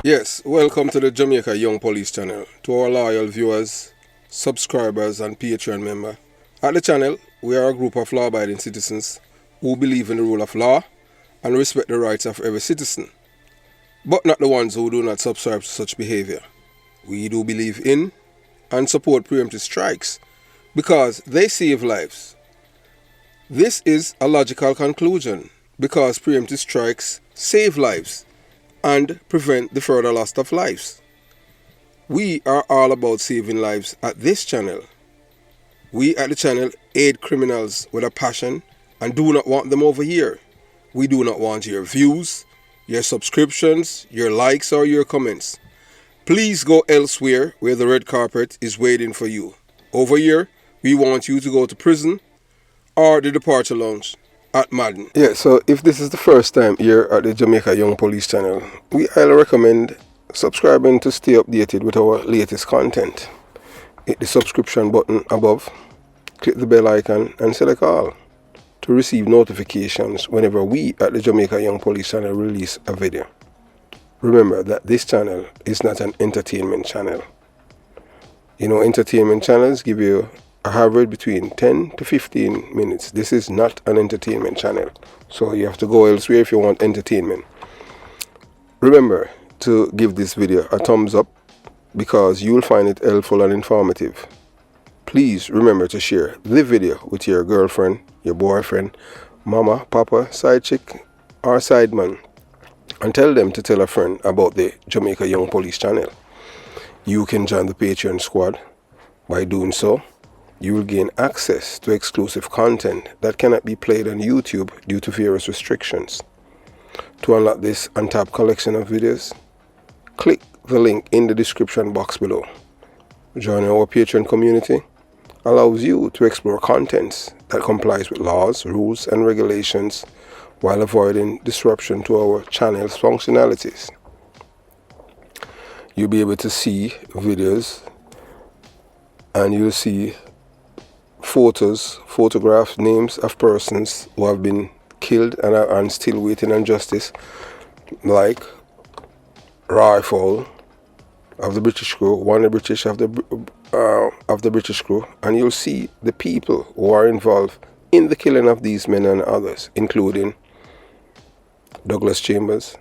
Yes, welcome to the Jamaica Young Police channel. To our loyal viewers, subscribers and Patreon member. At the channel, we are a group of law-abiding citizens who believe in the rule of law and respect the rights of every citizen, but not the ones who do not subscribe to such behavior. We do believe in and support preemptive strikes because they save lives. This is a logical conclusion because preemptive strikes save lives and prevent the further loss of lives. We are all about saving lives at this channel. We at the channel aid criminals with a passion and do not want them over here. We do not want your views, your subscriptions, your likes or your comments. Please go elsewhere where the red carpet is waiting for you. Over here, we want you to go to prison or the departure lounge at Madden. Yeah, so if this is the first time here at the Jamaica Young Police channel, we highly recommend subscribing to stay updated with our latest content. Hit the subscription button above, click the bell icon and select all to receive notifications whenever we at the Jamaica Young Police channel release a video. Remember that this channel is not an entertainment channel. You know, entertainment channels give you an average between 10 to 15 minutes. This is not an entertainment channel, so you have to go elsewhere if you want entertainment. Remember to give this video a thumbs up because you'll find it helpful and informative. Please remember to share the video with your girlfriend, your boyfriend, mama, papa, side chick or side man, and tell them to tell a friend about the Jamaica Young Police channel. You can join the Patreon squad. By doing so, you will gain access to exclusive content that cannot be played on YouTube due to various restrictions. To unlock this untapped collection of videos, click the link in the description box below. Joining our Patreon community allows you to explore contents that complies with laws, rules and regulations while avoiding disruption to our channel's functionalities. You'll be able to see videos and you'll see photographs, names of persons who have been killed and are still waiting on justice, like Rifle of the British crew, one of the British of the British crew, and you'll see the people who are involved in the killing of these men and others, including Douglas Chambers,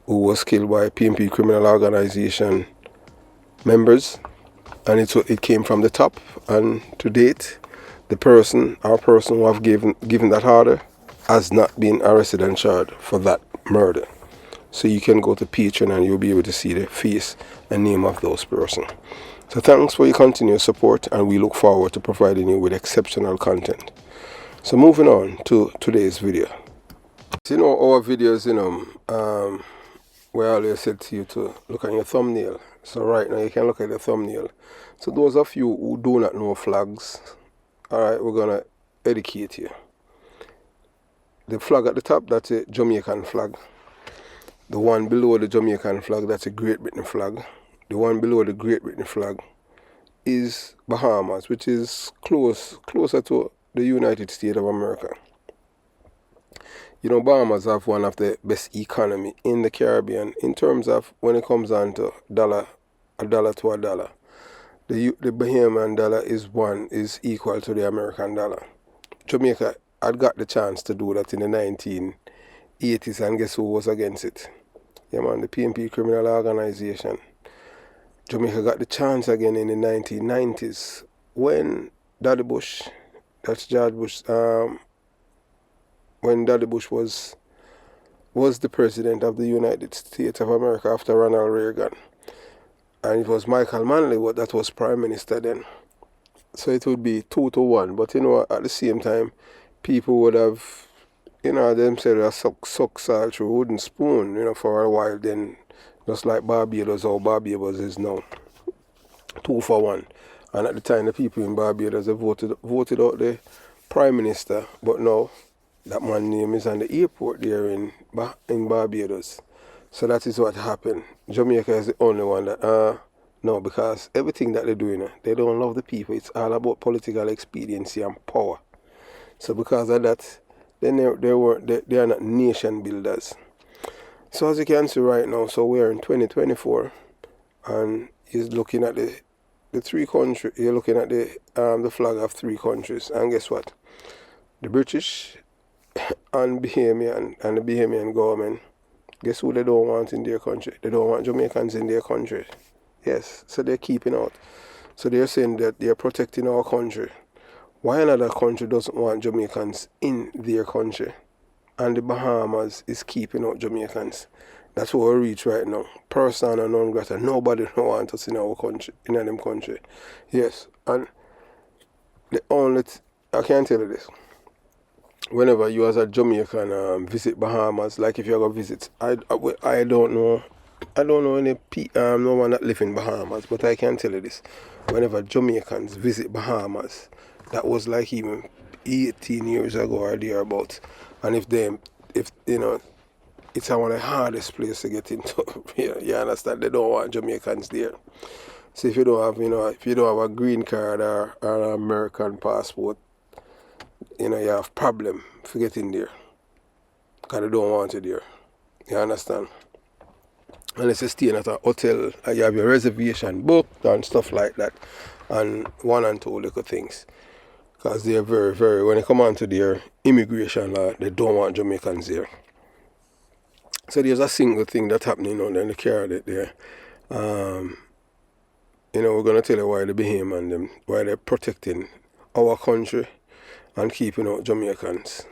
who was killed by PMP criminal organization members, and it came from the top, and to date the person who have given that order has not been arrested and charged for that murder. So you can go to Patreon and you'll be able to see the face and name of those persons. So thanks for your continued support, and we look forward to providing you with exceptional content. So moving on to today's video. So, you know, our videos, we always said to you to look at your thumbnail. So right now you can look at the thumbnail. So those of you who do not know flags, alright, we're gonna educate you. The flag at the top, that's a Jamaican flag. The one below the Jamaican flag, that's a Great Britain flag. The one below the Great Britain flag is Bahamas, which is closer to the United States of America. You know, Bahamas have one of the best economy in the Caribbean in terms of when it comes on to a dollar to a dollar. The Bahamian dollar is equal to the American dollar. Jamaica had got the chance to do that in the 1980s, and guess who was against it? Yeah, man, the PMP criminal organization. Jamaica got the chance again in the 1990s when Daddy Bush, that's George Bush, when Daddy Bush was the president of the United States of America after Ronald Reagan. And it was Michael Manley that was prime minister then. So it would be 2-1. But, you know, at the same time, people would have, you know, themselves suck salt through a wooden spoon, you know, for a while then, just like Barbados or Barbados is now. 2-1. And at the time, the people in Barbados have voted out the prime minister. But now, that man's name is on the airport there in Barbados. So that is what happened. Jamaica is the only one that, no, because everything that they're doing, they don't love the people. It's all about political expediency and power. So because of that, they are not nation builders. So as you can see right now, so we're in 2024, and he's looking at the three countries. You're looking at the flag of three countries, and guess what? The British and Bahamian and the Bahamian government. Guess who they don't want in their country? They don't want Jamaicans in their country. Yes, so they're keeping out. So they're saying that they're protecting our country. Why another country doesn't want Jamaicans in their country? And the Bahamas is keeping out Jamaicans. That's what we reach right now. Persona non grata. Nobody don't want us in our country, in them country. Yes, and the only I can tell you this. Whenever you as a Jamaican visit Bahamas, like if you go visit, I don't know. I don't know any no one that live in Bahamas, but I can tell you this. Whenever Jamaicans visit Bahamas, that was like even 18 years ago or thereabouts. And if you know, it's one of the hardest place to get into. You understand? They don't want Jamaicans there. So if you don't have, if you don't have a green card or an American passport, you have problem for getting there. Because they don't want you there. You understand? Unless you're staying at a hotel, you have your reservation booked and stuff like that. And one and two little things. Because they're very, very, when they come on to their immigration law, they don't want Jamaicans there. So there's a single thing that's happening on the carrot there. We're going to tell you why the Bahamian them, why they're protecting our country and keeping out Jamaicans.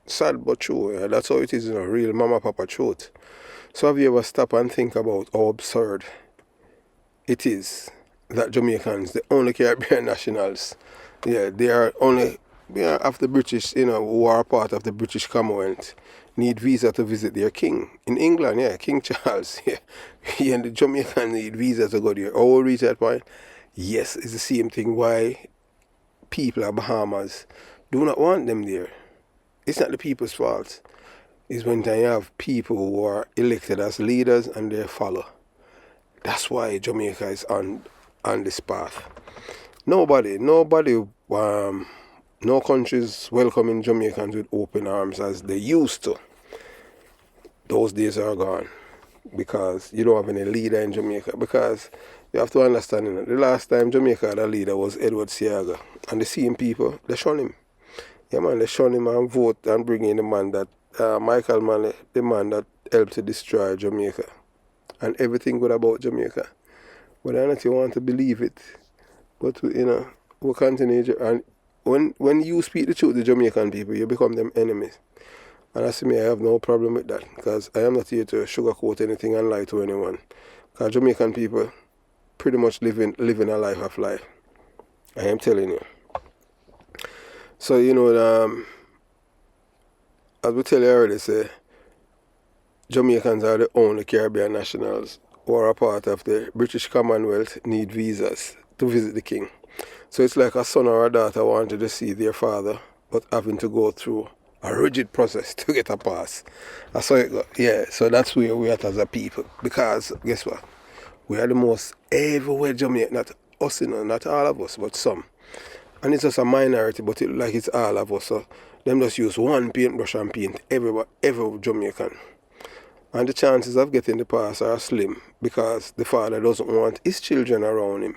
Sad but true, yeah. That's how it is, real mama papa truth. So have you ever stopped and think about how absurd it is that Jamaicans, the only Caribbean nationals, they are only of the British, who are part of the British Commonwealth, need visa to visit their king. In England, King Charles, and the Jamaicans need visa to go there. How we reach that point? Yes, it's the same thing why people of Bahamas do not want them there. It's not the people's fault. It's when you have people who are elected as leaders and they follow. That's why Jamaica is on this path. Nobody, no countries welcoming Jamaicans with open arms as they used to. Those days are gone because you don't have any leader in Jamaica. Because you have to understand, the last time Jamaica had a leader was Edward Seaga. And the same people, they shun him. Yeah, man, they shun him and vote and bring in the man that, Michael Manley, the man that helped to destroy Jamaica. And everything good about Jamaica. But I don't want to believe it. But, we continue. And when you speak the truth to Jamaican people, you become them enemies. And as for me, I have no problem with that. Because I am not here to sugarcoat anything and lie to anyone. Because Jamaican people pretty much living a life of life. I am telling you. So, as we tell you already, say, Jamaicans are the only Caribbean nationals who are a part of the British Commonwealth need visas to visit the king. So it's like a son or a daughter wanted to see their father, but having to go through a rigid process to get a pass. That's how it goes. Yeah, so that's where we are as a people. Because, guess what? We are the most everywhere Jamaican, not us, not all of us, but some. And it's just a minority, but it like it's all of us. So them just use one paintbrush and paint every Jamaican. And the chances of getting the pass are slim because the father doesn't want his children around him.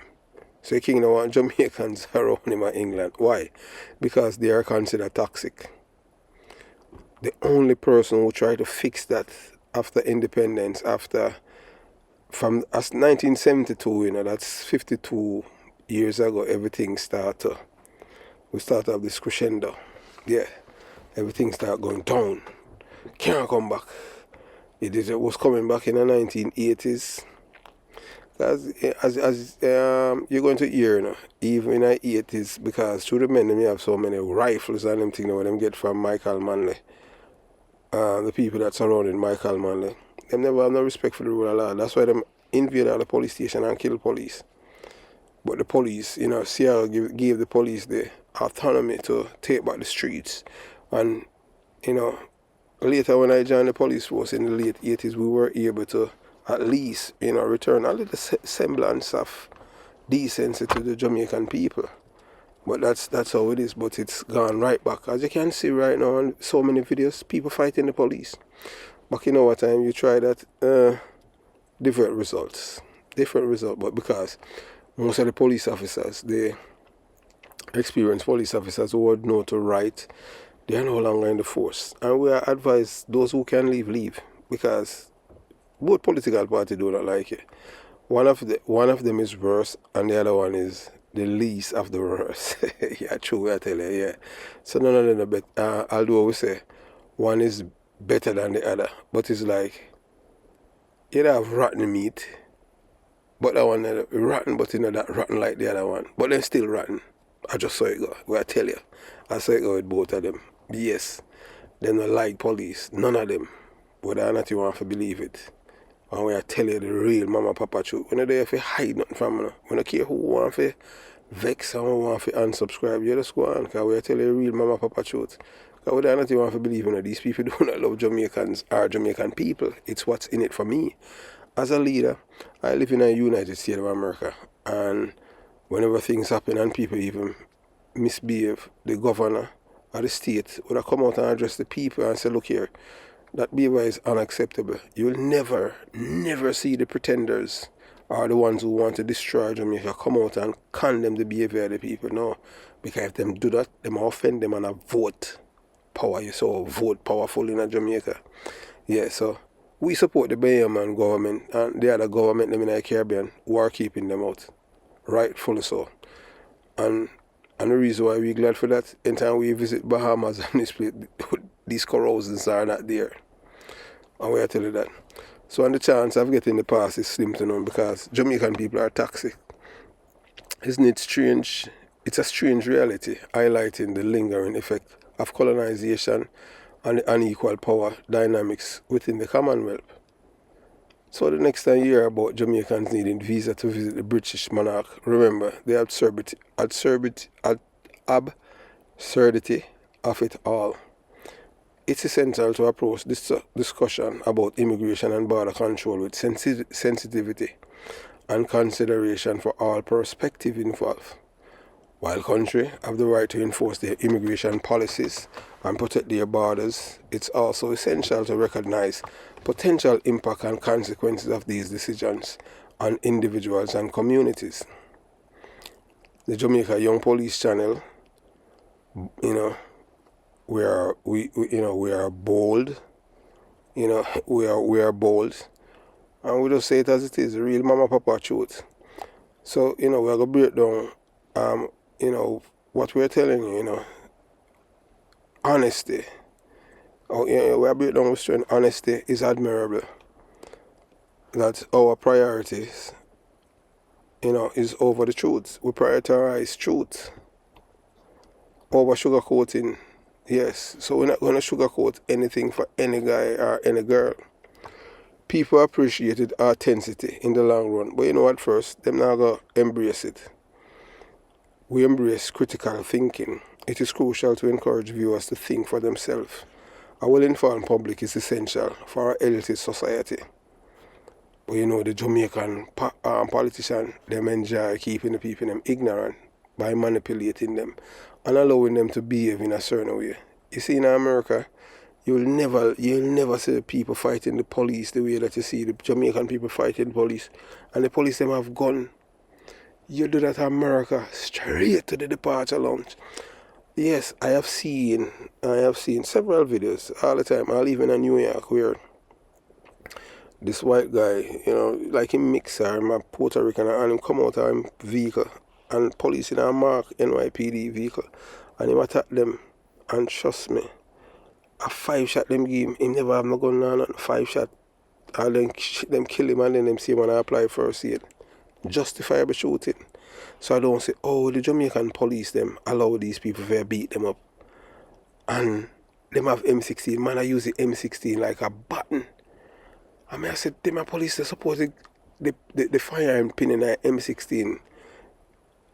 So the king don't want Jamaicans around him in England. Why? Because they are considered toxic. The only person who tried to fix that after independence, from 1972, that's 52 years ago, everything started. We started off this crescendo. Yeah, everything started going down. Can't come back. It was coming back in the 1980s. As you're going to hear, even in the 80s, because through the men, they have so many rifles and them things where them get from Michael Manley. The people that surrounded Michael Manley. They never have no respect for the rule of law. That's why them invade the police station and kill police. But the police, Sierra gave the police the autonomy to take back the streets. And, later when I joined the police force in the late 80s, we were able to at least, return a little semblance of decency to the Jamaican people. But that's how it is. But it's gone right back. As you can see right now on so many videos, people fighting the police. But you know what time you try that, different results. Different result, but because most of the police officers, they experienced police officers who would know to write, they are no longer in the force. And we are advised those who can leave, leave. Because both political parties do not like it. One of them is worse, and the other one is the least of the worst. Yeah, true, I tell you, yeah. So none of them are better. I'll do what we say. One is better than the other. But it's like, you have rotten meat, but that one is rotten, but not that rotten like the other one. But they're still rotten. I just saw it go. Well, I tell you. I saw it go with both of them. Yes. They don't like police. None of them. Whether or not you want to believe it. And when I tell you the real mama papa truth, when they have to hide nothing from me, when I care who want to vex and who want to unsubscribe, you just go on, because when I tell you the real mama papa truth, because whether or not you want to believe in it, these people do not love Jamaicans or Jamaican people. It's what's in it for me. As a leader, I live in the United States of America, and whenever things happen and people even misbehave, the governor or the state would have come out and address the people and say, look here, that behavior is unacceptable. You'll never, never see the pretenders or the ones who want to destroy Jamaica come out and condemn the behavior of the people. No. Because if them do that, them offend them and a vote power. You saw vote powerful in Jamaica. Yeah, so we support the Bahamas government and the other government them in the Caribbean who are keeping them out. Rightfully so. And the reason why we're glad for that, anytime we visit Bahamas and this place, these corrosions are not there. And we tell you that. So on the chance of getting the pass is slim to none because Jamaican people are toxic. Isn't it strange? It's a strange reality highlighting the lingering effect of colonization and the unequal power dynamics within the Commonwealth. So the next time you hear about Jamaicans needing visa to visit the British monarch, remember the absurdity of it all. It's essential to approach this discussion about immigration and border control with sensitivity and consideration for all perspectives involved. While countries have the right to enforce their immigration policies and protect their borders, it's also essential to recognize potential impact and consequences of these decisions on individuals and communities. The Jamaica Young Police channel, we are bold, we are bold, and we just say it as it is, real mama papa truth. So, we're gonna break down what we're telling you, honesty. We're breaking down with strength. Honesty is admirable. That our priorities, is over the truth. We prioritize truth over sugarcoating. Yes, so we're not going to sugarcoat anything for any guy or any girl. People appreciated authenticity in the long run, but at first, them not going to embrace it. We embrace critical thinking. It is crucial to encourage viewers to think for themselves. A well-informed public is essential for our healthy society. But the Jamaican politicians, them enjoy keeping the people them ignorant by manipulating them and allowing them to behave in a certain way. You see, in America, you'll never see the people fighting the police the way that you see the Jamaican people fighting the police. And the police them have gun. You do that in America, straight to the departure lounge. Yes, I have seen several videos all the time. I'll even in New York where this white guy, like him mixer, I'm a Puerto Rican, and him come out of him vehicle and police in a mark NYPD vehicle and him attack them, and trust me, a 5-shot them give him never have no gun on, 5-shot, and then them kill him and then them see him and apply first aid. Justifiable shooting. So I don't say, the Jamaican police them allow these people to beat them up. And them have M16. Man, I use the M16 like a button. I said, them a police, they suppose the firearm pin in the M16,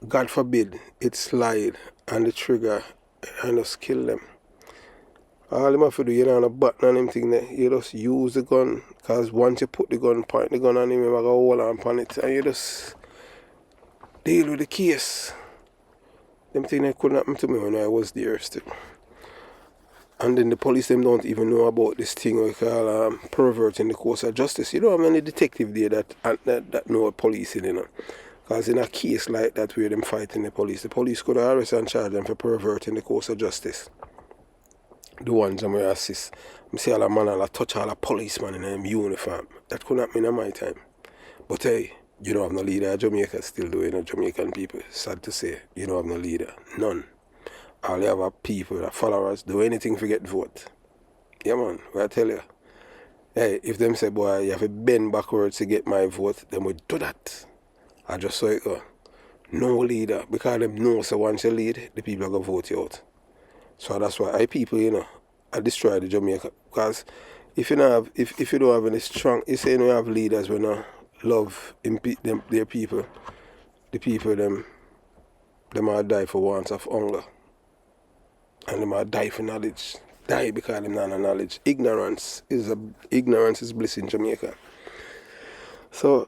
God forbid, it slide and the trigger and just kill them. All them have to do, on a button and them thing there, you just use the gun, because once you put the gun, point the gun on him, you go hold on it, and you just deal with the case. Them thing that couldn't happen to me when I was there still. And then the police them don't even know about this thing we call perverting the course of justice. You don't have any detective there that know policing, you know. Because in a case like that where them fighting the police could arrest and charge them for perverting the course of justice. The ones that may assist. I see all a man all a touch all a policeman in them uniform. That couldn't happen in my time. But hey, you don't have no leader. Jamaica still doing it. Jamaican people. Sad to say, you don't have no leader. None. All you have are people, that followers, do anything to get vote. Yeah man, what I tell you. Hey, if them say, boy, you have to bend backwards to get my vote, then we do that. I just saw it go. No leader. Because them know so once you lead, the people are going to vote you out. So that's why people, you know, I destroy the Jamaica. Because if you don't have, if you don't have any strong, you say you don't have leaders when you love their people, the people them might die for want of hunger. And they might die for knowledge. Die because they don't have knowledge. Ignorance is bliss in Jamaica. So,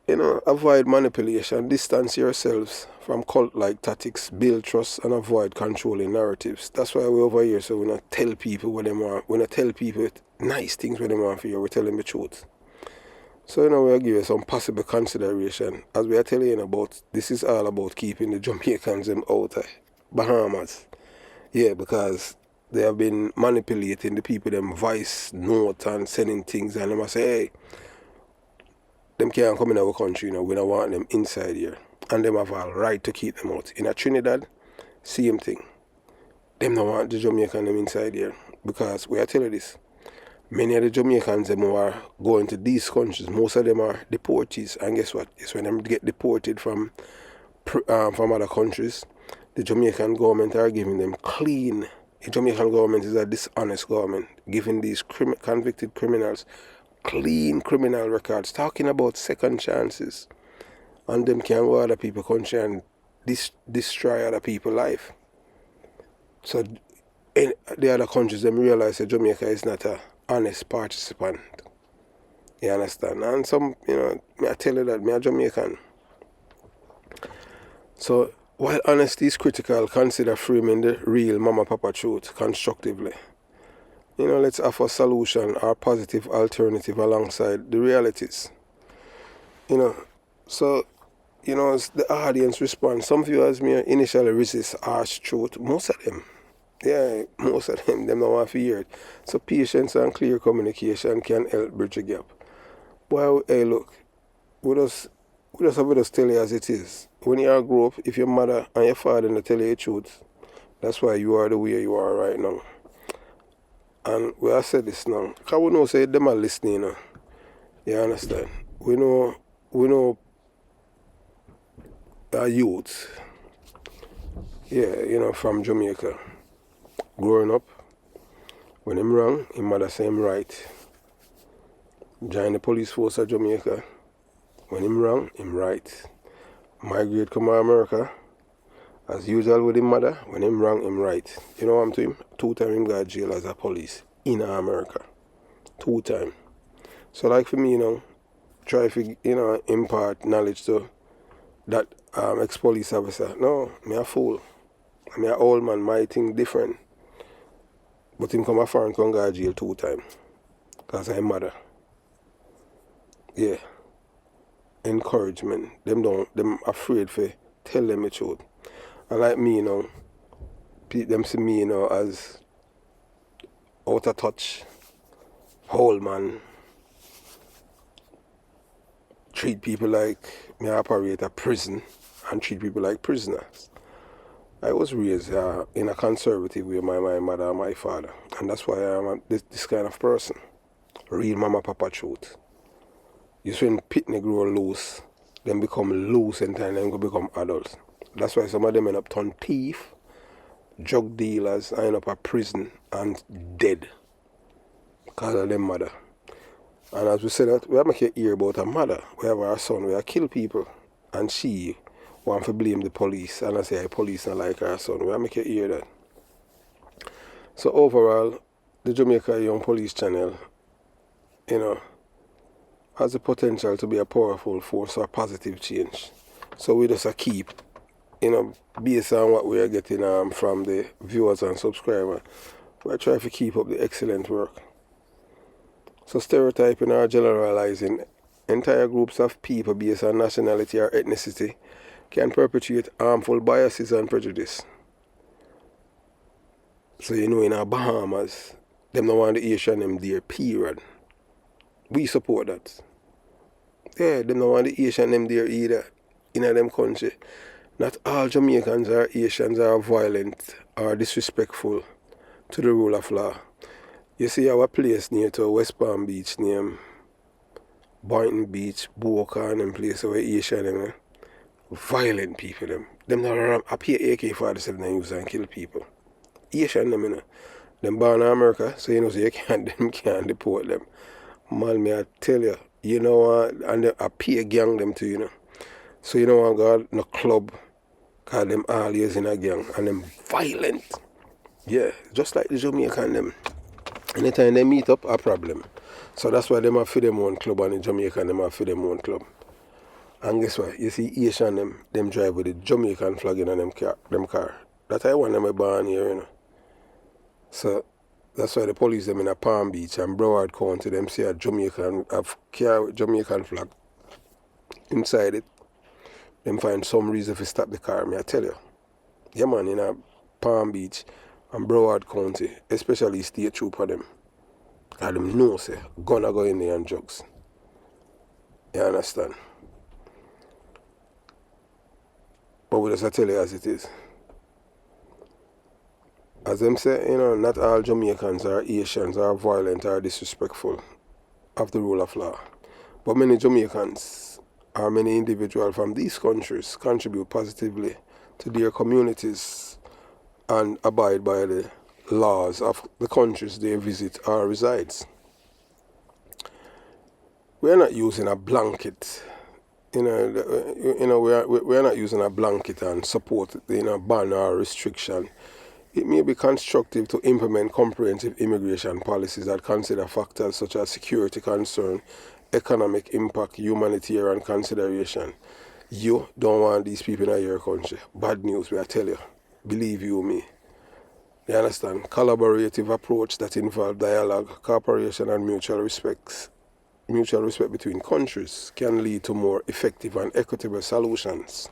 you know, avoid manipulation, distance yourselves from cult-like tactics, build trust, and avoid controlling narratives. That's why we're over here, so we don't tell people what they want. We don't tell people nice things what they want for you. We tell them the truth. So, you know, we'll give you some possible consideration. As we are telling you about, this is all about keeping the Jamaicans them out of Bahamas. Yeah, because they have been manipulating the people, them voice note and sending things, and they must say, hey, them can't come in our country, you know, we don't want them inside here. And them have a right to keep them out. In a Trinidad, same thing. Them don't want the Jamaican them inside here. Because we are telling you this. Many of the Jamaicans them who are going to these countries, most of them are deportees. And guess what? It's when them get deported from other countries, the Jamaican government are giving them clean. The Jamaican government is a dishonest government, giving these convicted criminals clean criminal records, talking about second chances, and them can go other people's country and destroy other people's life. So in the other countries, them realize that Jamaica is not an honest participant. You understand? And some, you know, I tell you that, me a Jamaican. So while honesty is critical, consider framing the real mama papa truth constructively. You know, let's offer solution or positive alternative alongside the realities. You know, so, you know, as the audience response, some viewers may initially resist harsh truth. Most of them, them don't want to hear it. So patience and clear communication can help bridge a gap. Well, hey, look, we just tell you as it is. When you grow up, if your mother and your father don't tell you the truth, that's why you are the way you are right now. And we have said this now, because we know say them are listening, you know. You understand? We know our youth, you know, from Jamaica, growing up, when him wrong, his mother say him right. Join the police force of Jamaica, when him wrong, him right. Migrate come to America, as usual with his mother, when him wrong, him right. You know what I'm to him? 2 times him got jail as a police in America. 2 times. So like for me, you know, try to, you know, impart knowledge to that ex-police officer. No, me a fool. Me a old man, my thing different. But him come a foreign come got jail 2 times. Because I'm mother. Yeah. Encouragement. Them afraid for tell them the truth. And like me, you know, them see me, you know, as out of touch, whole man. Treat people like me operate a prison and treat people like prisoners. I was raised in a conservative way by my mother and my father. And that's why I'm this kind of person. Real mama papa truth. You see when pitney grow loose, then become loose and then go become adults. That's why some of them end up turn thief, drug dealers, end up a prison and dead because of them mother. And as we say that, we have make you hear about a mother. We have our son, we have kill people. And she want to blame the police. And I say, the police not like our son. We have make you hear that. So overall, the Jamaica Young Police channel, you know, has the potential to be a powerful force for positive change. So we just keep, you know, based on what we are getting from the viewers and subscribers, We try to keep up the excellent work. So stereotyping or generalizing entire groups of people based on nationality or ethnicity can perpetuate harmful biases and prejudice. So in our Bahamas, them don't want the Asian them there, period. We support that. Yeah, them don't want the Asian them there either in them country. Not all Jamaicans or Asians are violent or disrespectful to the rule of law. You see our place near to West Palm Beach named Boynton Beach, Boca and them place where Asian them, violent people them. Them not up here AK-47 and use and kill people. Asian them, them born in America, so so you can't deport them. Man, me I tell you, and they appear gang them too, So you don't want to go no club, cause them all years in a gang, and them violent. Yeah, just like the Jamaican them. Anytime they meet up, a problem. So that's why them have for them own club, and the Jamaican them have for them own club. And guess what? You see Asian them drive with the Jamaican flag in them car. That's why one of them born here, So that's why the police them in a Palm Beach and Broward County, them see a Jamaican have car with Jamaican flag inside it. Them find some reason to stop the car, I tell you. Yeah man, in a Palm Beach and Broward County, especially state trooper them. And them know say gonna go in there and drugs. You understand? But we just tell you as it is. As them say, not all Jamaicans or Asians are violent or disrespectful of the rule of law. But many Jamaicans or many individuals from these countries contribute positively to their communities and abide by the laws of the countries they visit or resides. We're not using a blanket, we're not using a blanket and support, ban or restriction. It may be constructive to implement comprehensive immigration policies that consider factors such as security concern, economic impact, humanitarian consideration. You don't want these people in your country. Bad news, I tell you. Believe you me. You understand? Collaborative approach that involve dialogue, cooperation and mutual respect between countries can lead to more effective and equitable solutions.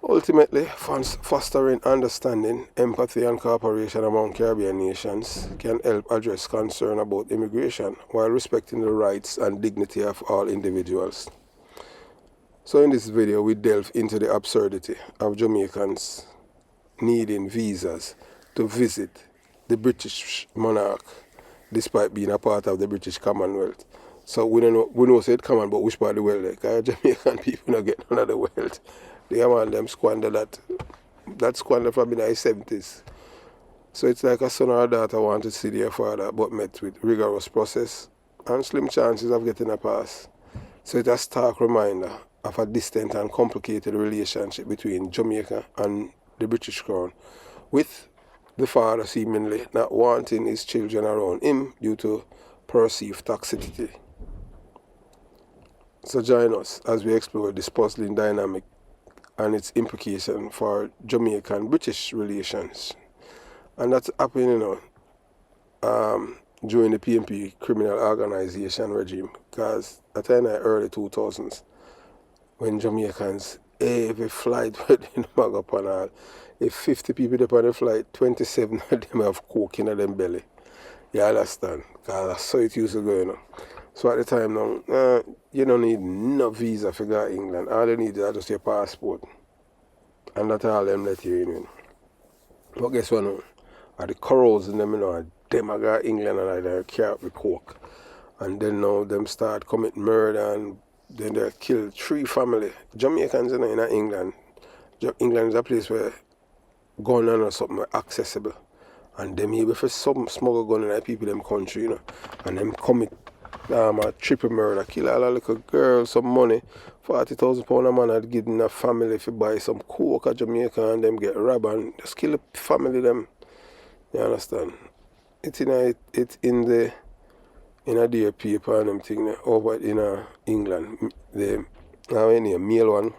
Ultimately, fostering understanding, empathy and cooperation among Caribbean nations can help address concern about immigration while respecting the rights and dignity of all individuals. So in this video, we delve into the absurdity of Jamaicans needing visas to visit the British monarch despite being a part of the British Commonwealth. So we know say it common, but which part of the world? Because Jamaican people don't get none of the wealth. They want them squander that squander from in the 70s. So it's like a son or a daughter want to see their father but met with rigorous process and slim chances of getting a pass. So it's a stark reminder of a distant and complicated relationship between Jamaica and the British Crown, with the father seemingly not wanting his children around him due to perceived toxicity. So join us as we explore this puzzling dynamic and its implication for Jamaican-British relations. And that's happening, during the PMP criminal organization regime, because at the early 2000s, when Jamaicans, every flight within the mag up and all, if 50 people upon the flight, 27 of them have coke in them belly. You understand? Because that's how it used to go, So at the time now, you don't need no visa for go to England. All you need is just your passport. And that's all them let you in. But guess what now? Are the corals in them, them I go to England and they carry up the coke. And then now them start commit murder and then they kill 3 families. Jamaicans in England. England is a place where gun and something are accessible. And them able for some smuggle gun in the people in them country, And them commit a triple murder, kill all a little girl, some money, £40,000 a man had given a family to buy some coke at Jamaica and them get robbed and just kill the family them. You understand? It's in their paper and them thing over in England. The male one.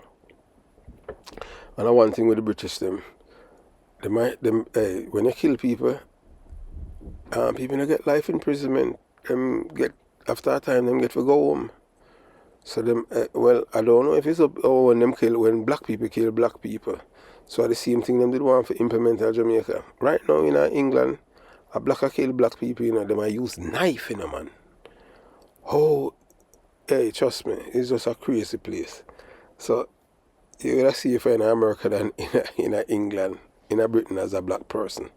And one thing with the British when you kill people, People don't get life imprisonment. Them get after a time them get to go home. So them well, I don't know if it's up or when black people kill black people. So the same thing them did want to implement in Jamaica. Right now in England, a blacker kill black people, them I use knife, man. Oh, hey, trust me, it's just a crazy place. So you gotta see if you're in America than in England, in Britain as a black person.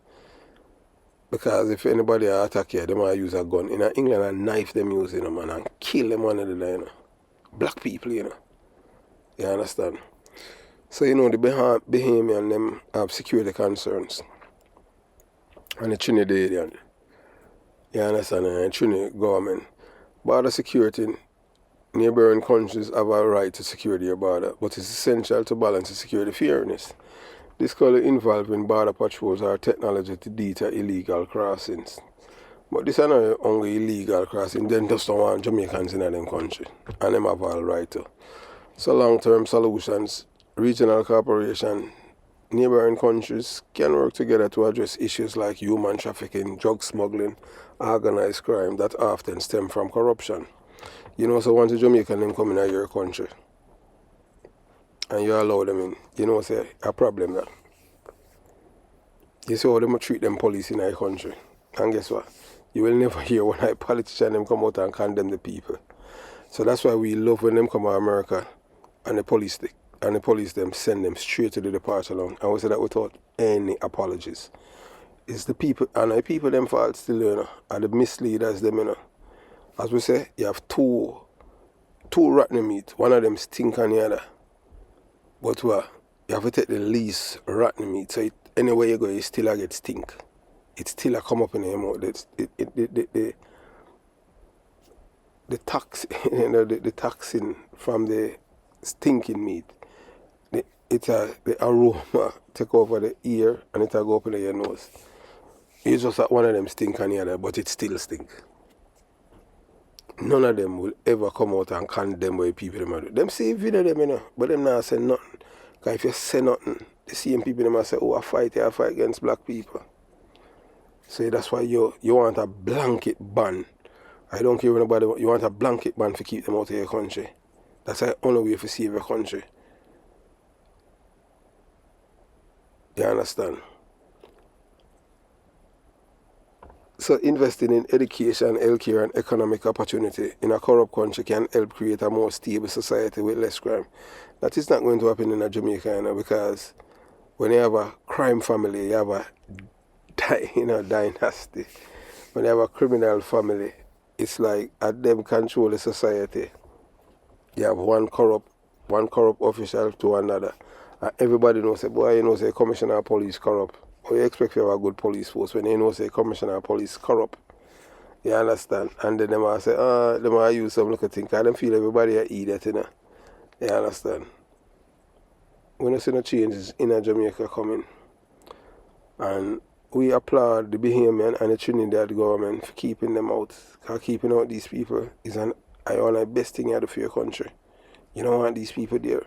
Because if anybody attack you, they might use a gun. In England, a knife them using, man, and kill them one of the black people, You understand? So, the Bahamian, them have security concerns. And the Trinidadian, you understand? And the Trinidad government. Border security, neighboring countries have a right to secure their border, but it's essential to balance the security fairness. This could involve in border patrols or technology to deter illegal crossings. But this is not only illegal crossing, then just don't want Jamaicans in them country. And them have all right to. So long-term solutions, regional cooperation, neighboring countries can work together to address issues like human trafficking, drug smuggling, organized crime that often stem from corruption. So once a Jamaican them come in your country, and you allow them in, say a problem there. You see how them treat them police in our country. And guess what? You will never hear when a politician them come out and condemn the people. So that's why we love when them come to America and the police them send them straight to the departure lounge. And we say that without any apologies. It's the people and the people them fault still, and the misleaders them, As we say, you have two rotten meat. One of them stink on the other. But you have to take the least rotten meat. So anywhere you go, you still get stink. It still come up in your mouth. The toxin from the stinking meat. The aroma take over the ear and it go up in your nose. It's just that one of them stink on the other, but it still stink. None of them will ever come out and condemn what people them do. Them say video them, but them not say nothing. Because if you say nothing, the same people them say, I fight against black people. So that's why you want a blanket ban. I don't care anybody, you want a blanket ban to keep them out of your country. That's the only way to save your country. You understand? So investing in education, healthcare and economic opportunity in a corrupt country can help create a more stable society with less crime. That is not going to happen in Jamaica, because when you have a crime family, you have a dynasty. When you have a criminal family, it's like at them control the society. You have one corrupt official to another. And everybody knows, say commissioner of police corrupt. Or you expect to have a good police force when you say commissioner of police corrupt. You understand? And then they might say, they might use some little thing, because they feel everybody an idiot, You understand? When you see no changes in Jamaica coming, and we applaud the Bahamian and the Trinidad government for keeping them out. Because keeping out these people is one of the best thing you do for your country. You don't want these people there.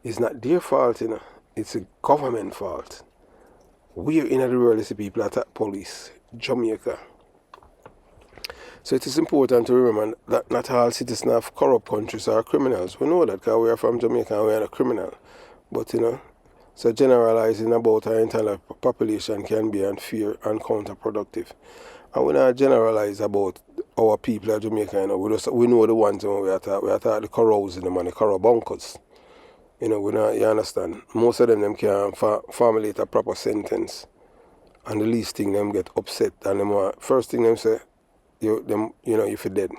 It's not their fault, It's a government fault. Where in the world is the people attack police? Jamaica. So it is important to remember that not all citizens of corrupt countries are criminals. We know that because we are from Jamaica and we are a criminal. But, so generalizing about our entire population can be unfair and counterproductive. And we not generalize about our people of Jamaica, we know the ones we attack the corrupt and the corrupt bunkers. You understand? Most of them can formulate a proper sentence. And the least thing them get upset. And the first thing them say, if you're dead.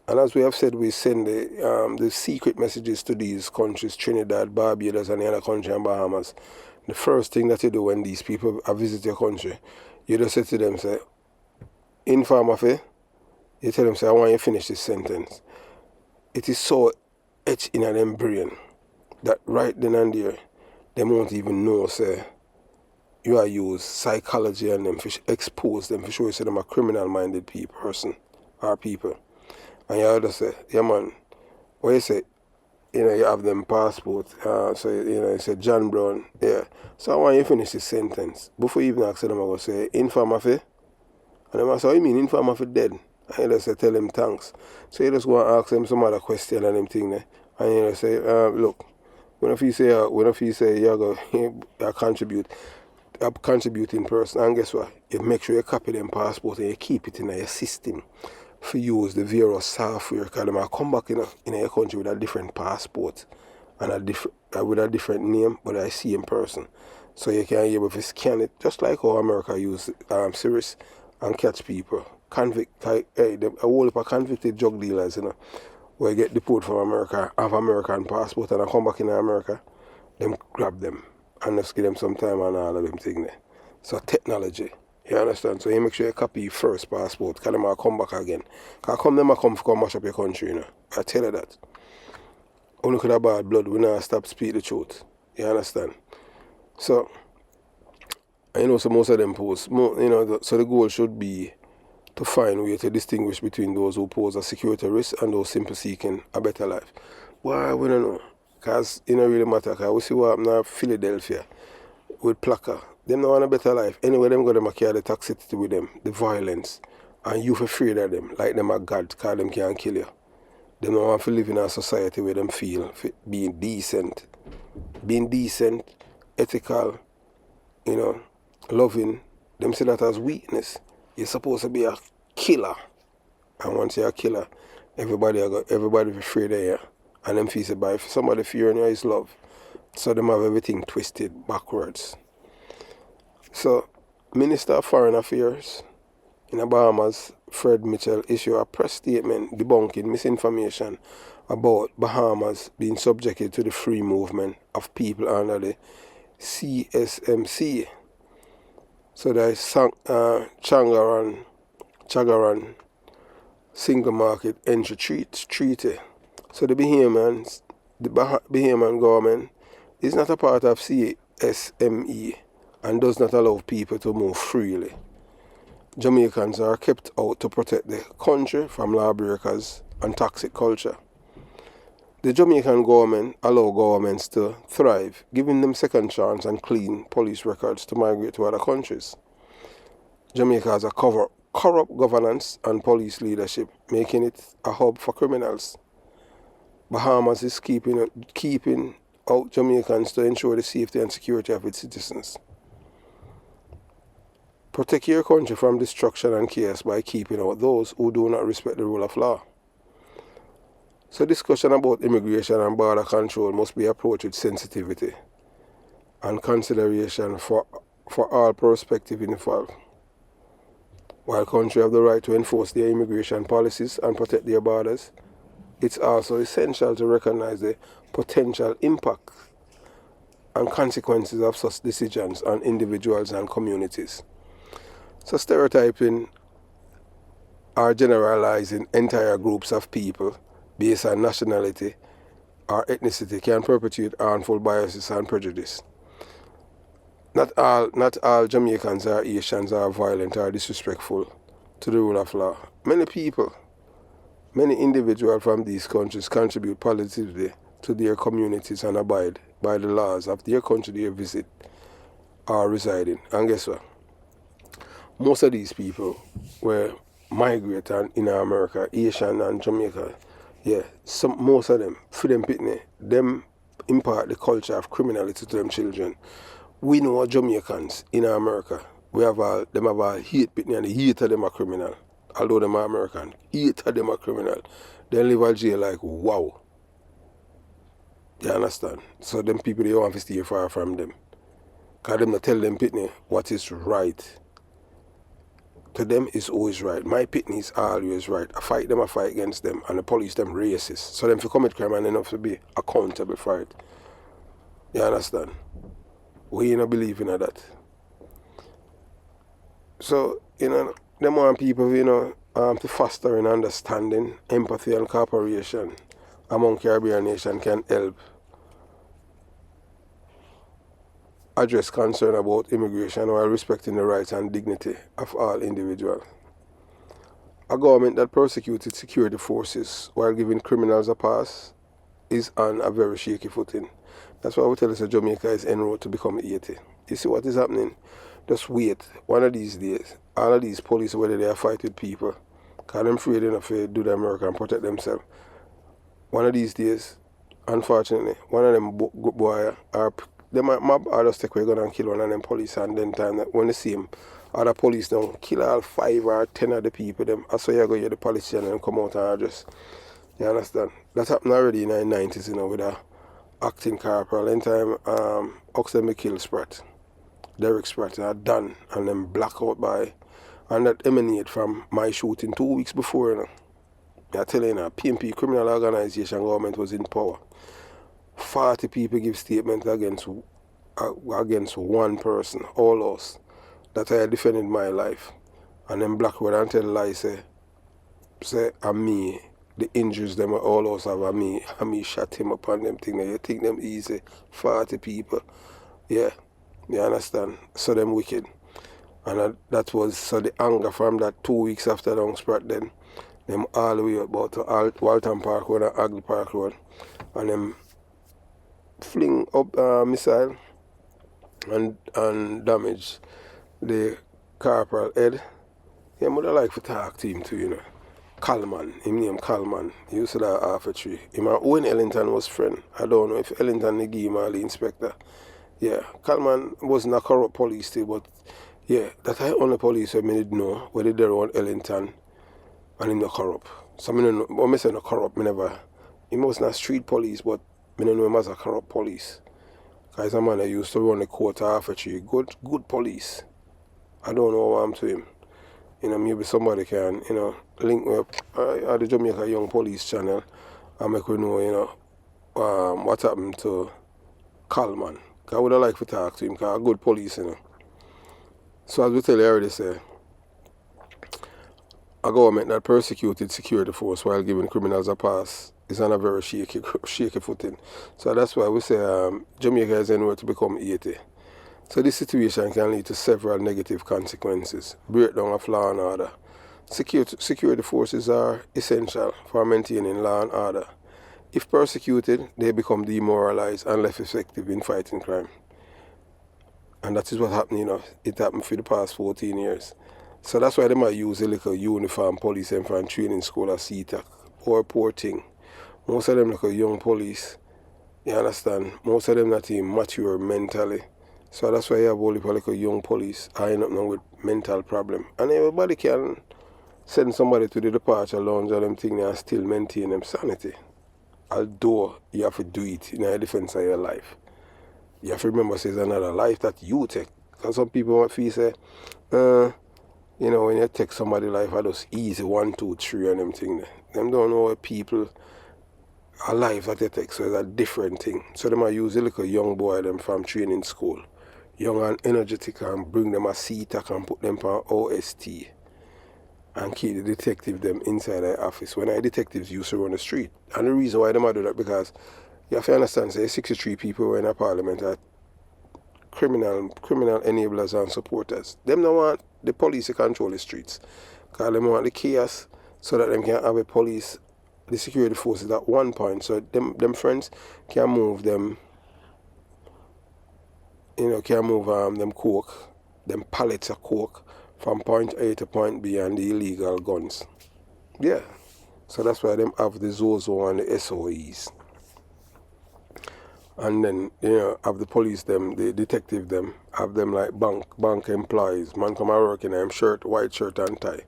And as we have said, we send the secret messages to these countries, Trinidad, Barbados, and the other country, and Bahamas. The first thing that you do when these people visit your country, you just say to them, say, inform of it. You tell them, say, I want you to finish this sentence. It is so etched in them brain that right then and there, they won't even know, say, you are use psychology on them to expose them, to show you them a criminal-minded person or people. And you just say, yeah man, what you say, you have them passport. So, you say John Brown. Yeah. So I want you to finish this sentence. Before you even ask them, I'm going to say, inform of it. And them ask, how you mean inform of it dead? And you just say, tell them thanks. So you just go and ask them some other question and them thing there. And you just say, look, when you say you're going to contribute, a contributing person, and guess what? You make sure you copy them passport and you keep it in your system for use the various software, because they might come back in your country with a different passport and with a different name, but I see in person. So you can be able to scan it, just like how America use Sirius and catch people. A whole heap of convicted drug dealers, where get deported from America, have American passport, and I come back in America, them grab them and just give them some time and all of them things there. So technology, you understand? So you make sure you copy your first passport, because they might come back again. Because them might come mash up your country, I tell you that. Only could have bad blood, we not stop speak the truth. You understand? So, so most of them pose, so the goal should be to find a way to distinguish between those who pose a security risk and those simply seeking a better life. Why, we don't know. Because it don't really matter. Because we see what happened in Philadelphia with Plaka. Them don't want a better life. Anyway, them go to carry the toxicity with them, the violence. And you afraid of them, like them are God, because them can't kill you. Them don't want to live in a society where them feel being decent, ethical, loving. Them see that as weakness. You're supposed to be a killer. And once you're a killer, everybody afraid of you. And them feel by if somebody fearing you is love. So them have everything twisted backwards. So, Minister of Foreign Affairs in the Bahamas, Fred Mitchell, issued a press statement debunking misinformation about Bahamas being subjected to the free movement of people under the CSMC. So there is Chagaran Single Market Entry Treaty. So the Bahamian government is not a part of CSME and does not allow people to move freely. Jamaicans are kept out to protect the country from lawbreakers and toxic culture. The Jamaican government allow governments to thrive, giving them second chance and clean police records to migrate to other countries. Jamaica has a corrupt governance and police leadership, making it a hub for criminals. Bahamas is keeping out Jamaicans to ensure the safety and security of its citizens. Protect your country from destruction and chaos by keeping out those who do not respect the rule of law. So discussion about immigration and border control must be approached with sensitivity and consideration for all perspectives involved. While countries have the right to enforce their immigration policies and protect their borders, it's also essential to recognize the potential impact and consequences of such decisions on individuals and communities. So stereotyping or generalizing entire groups of people based on nationality or ethnicity can perpetuate harmful biases and prejudice. Not all Jamaicans or Asians are violent or disrespectful to the rule of law. Many individuals from these countries contribute positively to their communities and abide by the laws of their country they visit or reside in. And guess what? Most of these people were migrate in America, Asian and Jamaica. Yeah, most of them, for them pitney, them impart the culture of criminality to them children. We know Jamaicans in America, them have all hate pitney, and the hate of them are criminal. Although them are American, hate of them are criminal. They live in jail like wow. You understand? So them people, they want to stay far from them. Because them not tell them pitney what is right. To them, it's always right. My pitney is always right. I fight against them, and the police them racist. So them if you commit crime and enough to be accountable for it. You understand? We don't believe in that. So, them want people, to foster in understanding, empathy and cooperation among Caribbean nations can help address concern about immigration while respecting the rights and dignity of all individuals. A government that persecutes its security forces while giving criminals a pass is on a very shaky footing. That's why we tell us that Jamaica is en route to become 80. You see what is happening? Just wait. One of these days, all of these police, whether they are fight with people, because them afraid enough to do the America and protect themselves. One of these days, unfortunately, one of them boy are they might mob or just take away gun and kill one of them police, and then time that when they see him, other police don't kill all 5 or 10 of the people them. I saw you go hear the politician and come out and address. You understand? That happened already in the 90s, with a acting corporal. In time, Oxley kill Spratt. Derek Spratt are done and then blackout by, and that emanate from my shooting 2 weeks before. I tell you now, PMP criminal organization government was in power. 40 people give statement against one person, all us, that I defended my life. And then Blackwood and tell lie say I'm me, the injuries them all us have a me shot him upon them thing. You think them easy, 40 people. Yeah, you understand? So them wicked. And that was, so the anger from that 2 weeks after the Sprat then, them all the way about to Walton Park Road and Agle Park Road, and them fling up missile and damage the corporal head. He would have liked to talk to him too, Calman, him name Calman. He used to have half a tree. Him and Owen Ellington was friend. I don't know if Ellington gave him all the inspector. Yeah, Calman wasn't a corrupt police too, but yeah, that I only police I did know whether they were Ellington and him not corrupt. So I don't know, I say not corrupt, he was not street police, but I don't know him as a corrupt police. Because a man that used to run the court half a tree. Good police. I don't know what I'm to him. Maybe somebody can, link me up at the Jamaica Young Police channel and make we know, what happened to Calman. I would have liked to talk to him because I'm good police, So as we tell you already, say, a government that persecuted security force while giving criminals a pass is on a very shaky footing. So that's why we say Jamaica is anywhere to become 80. So this situation can lead to several negative consequences. Breakdown of law and order. Security forces are essential for maintaining law and order. If persecuted, they become demoralized and less effective in fighting crime. And that is what happened, it happened for the past 14 years. So that's why they might use a little uniform police and from training school or CTAC or poor thing. Most of them like a young police, you understand? Most of them not even mature mentally. So that's why you have only like a young police I end up now with mental problem. And everybody can send somebody to the departure lounge or them thing and still maintain them sanity. Although you have to do it in the defense of your life. You have to remember it's another life that you take. Because some people might feel say, when you take somebody's life, I just easy 1, 2, 3 and them thing. Them don't know what people a life that they take, so it's a different thing. So they might use a little young boy them from training school, young and energetic, and bring them a CTAC and put them on OST and keep the detective them inside their office when our detectives used to run the street. And the reason why they might do that, because you have to understand, say 63 people were in a parliament are criminal enablers and supporters. Them don't want the police to control the streets, because they want the chaos so that they can have a police, the security forces at one point, so them friends can move them, them coke, them pallets of coke from point A to point B and the illegal guns. Yeah. So that's why them have the Zozo and the SOEs. And then, have the police them, the detective them, have them like bank employees. Man come and work in a shirt, white shirt and tie.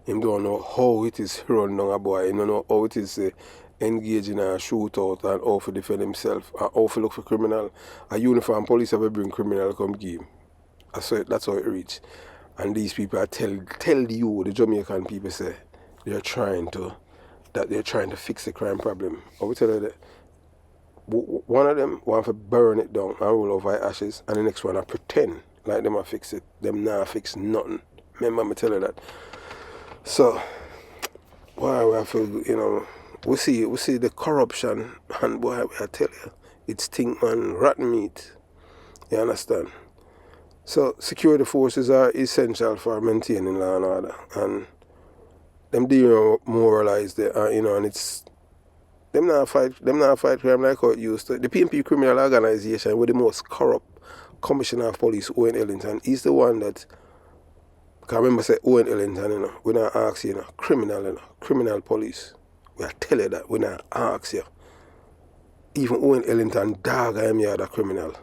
Him don't know how it is to run down a boy. He don't know how it is engage in a shootout and how to defend himself and how to look for criminal. A uniform police ever bring criminal come give him. That's how it reach. And these people are tell you, the Jamaican people say, they're trying to fix the crime problem. I will tell you that one of them want to burn it down and roll over ashes, and the next one I pretend like them a fix it. Them not fix nothing. Remember me tell you that. So boy, I feel we see the corruption, and boy, I tell you, it's stink man, rotten meat. You understand? So security forces are essential for maintaining law and order, and them demoralize and it's Them not fight crime like how it used to. The PNP criminal organization with the most corrupt commissioner of police, Owen Ellington, he's the one that, because I remember say Owen Ellington, we not ask you, criminal police. We are tell you that, we not ask you. Even Owen Ellington, dog, I am here a criminal.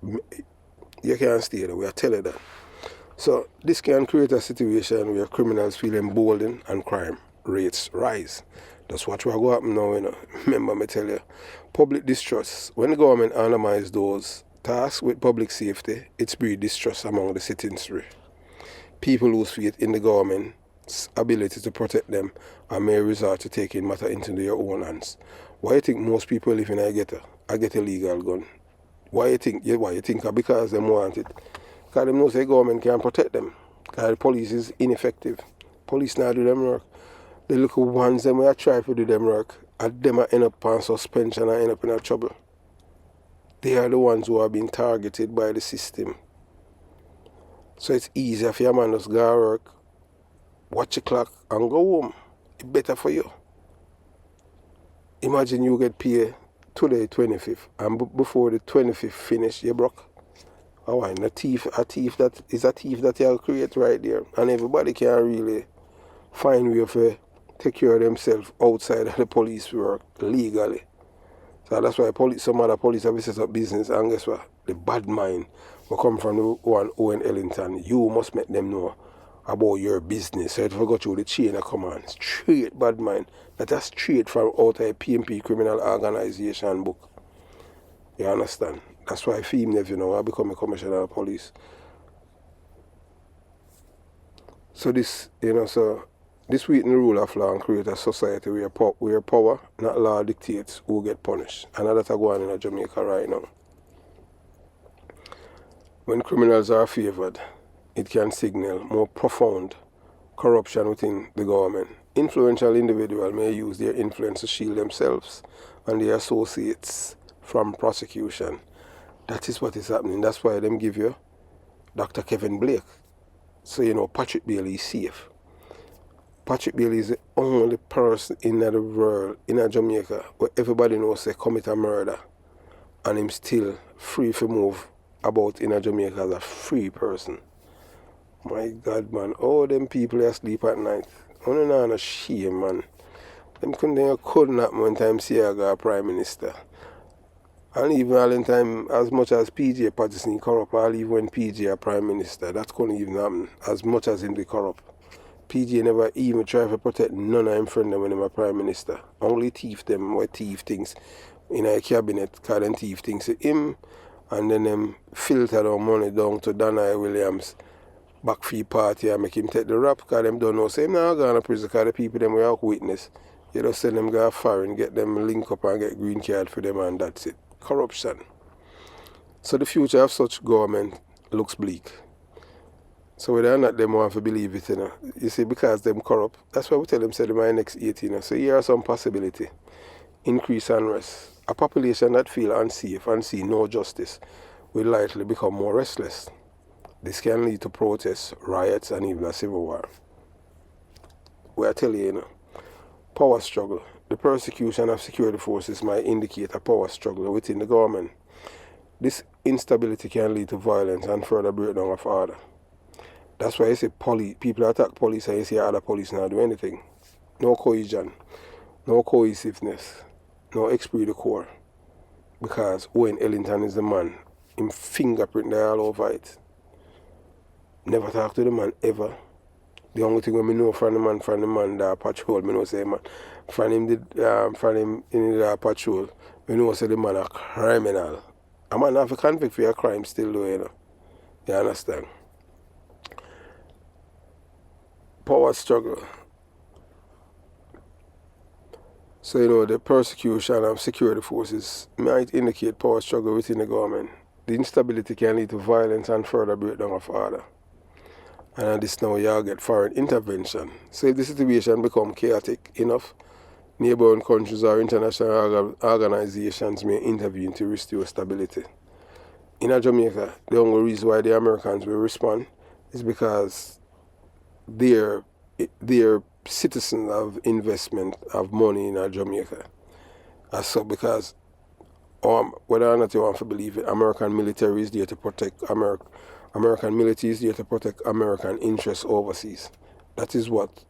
You can't stay there, we are tell you that. So this can create a situation where criminals feel emboldened and crime rates rise. That's what will go happen now, Remember me tell you, public distrust. When the government analyze those tasks with public safety, it's breed distrust among the citizenry. People lose faith in the government's ability to protect them and may resort to taking matter into their own hands. Why you think most people live in a get a legal gun? Why you think? Because they want it. Because they know the government can't protect them. Because the police is ineffective. Police now do them work. The little ones them who try to do them work, and them end up on suspension and end up in trouble. They are the ones who are being targeted by the system. So it's easier for your man to go to work, watch the clock and go home. It's better for you. Imagine you get paid today 25th and before the 25th finish you broke. Oh, and a thief that you create right there. And everybody can really find way to take care of themselves outside of the police work legally. So that's why some other police have set up business, and guess what? The bad mind will come from the one Owen Ellington. You must make them know about your business. So if you go through the chain of command, straight bad mind. That's straight from out of a PNP criminal organization book. You understand? That's why I become a commissioner of police. So this weaken the rule of law and create a society where power, not law, dictates who get punished. And that's going on in Jamaica right now. When criminals are favoured, it can signal more profound corruption within the government. Influential individuals may use their influence to shield themselves and their associates from prosecution. That is what is happening. That's why them give you Dr. Kevin Blake. So Patrick Bailey is safe. Patrick Bailey is the only person in the world, in Jamaica, where everybody knows they commit a murder and him still free to move about in Jamaica as a free person. My God, man, all them people asleep at night. Only not a shame, man. Them couldn't happen one time see a prime minister. And even all the time, as much as PJ Patterson corrupt, I'll leave when PJ a prime minister. That couldn't even happen, as much as him be corrupt. PJ never even try to protect none of him friends when he was prime minister. Only thief them what thief things in a cabinet, because them thief things to him, and then them filter their money down to Danai Williams back free party and make him take the rap, because them don't know. Say him now go to prison because the people them were witness. You just send them go foreign, get them link up and get green card for them, and that's it. Corruption. So the future of such government looks bleak. So whether or not them want to believe it, you see, because them corrupt, that's why we tell them say them are next 18. So here are some possibility. Increase unrest. A population that feel unsafe and see no justice will likely become more restless. This can lead to protests, riots, and even a civil war. We are telling you, power struggle. The persecution of security forces might indicate a power struggle within the government. This instability can lead to violence and further breakdown of order. That's why I say people attack police and you see other police not do anything. No cohesion, no cohesiveness, no esprit de corps. Because Owen Ellington is the man. Him fingerprint there all over it. Never talk to the man ever. The only thing we know from the man that patrol, me know say man. From him in the patrol, we know say the man a criminal. A man have a convict for a crime still though, You understand? Power struggle. So, the persecution of security forces might indicate power struggle within the government. The instability can lead to violence and further breakdown of order. And at this now, you get foreign intervention. So if the situation becomes chaotic enough, neighboring countries or international organizations may intervene to restore stability. In Jamaica, the only reason why the Americans will respond is because they're citizens of investment of money in Jamaica. As so because whether or not you want to believe it, American military is there to protect American military is there to protect American interests overseas. That is what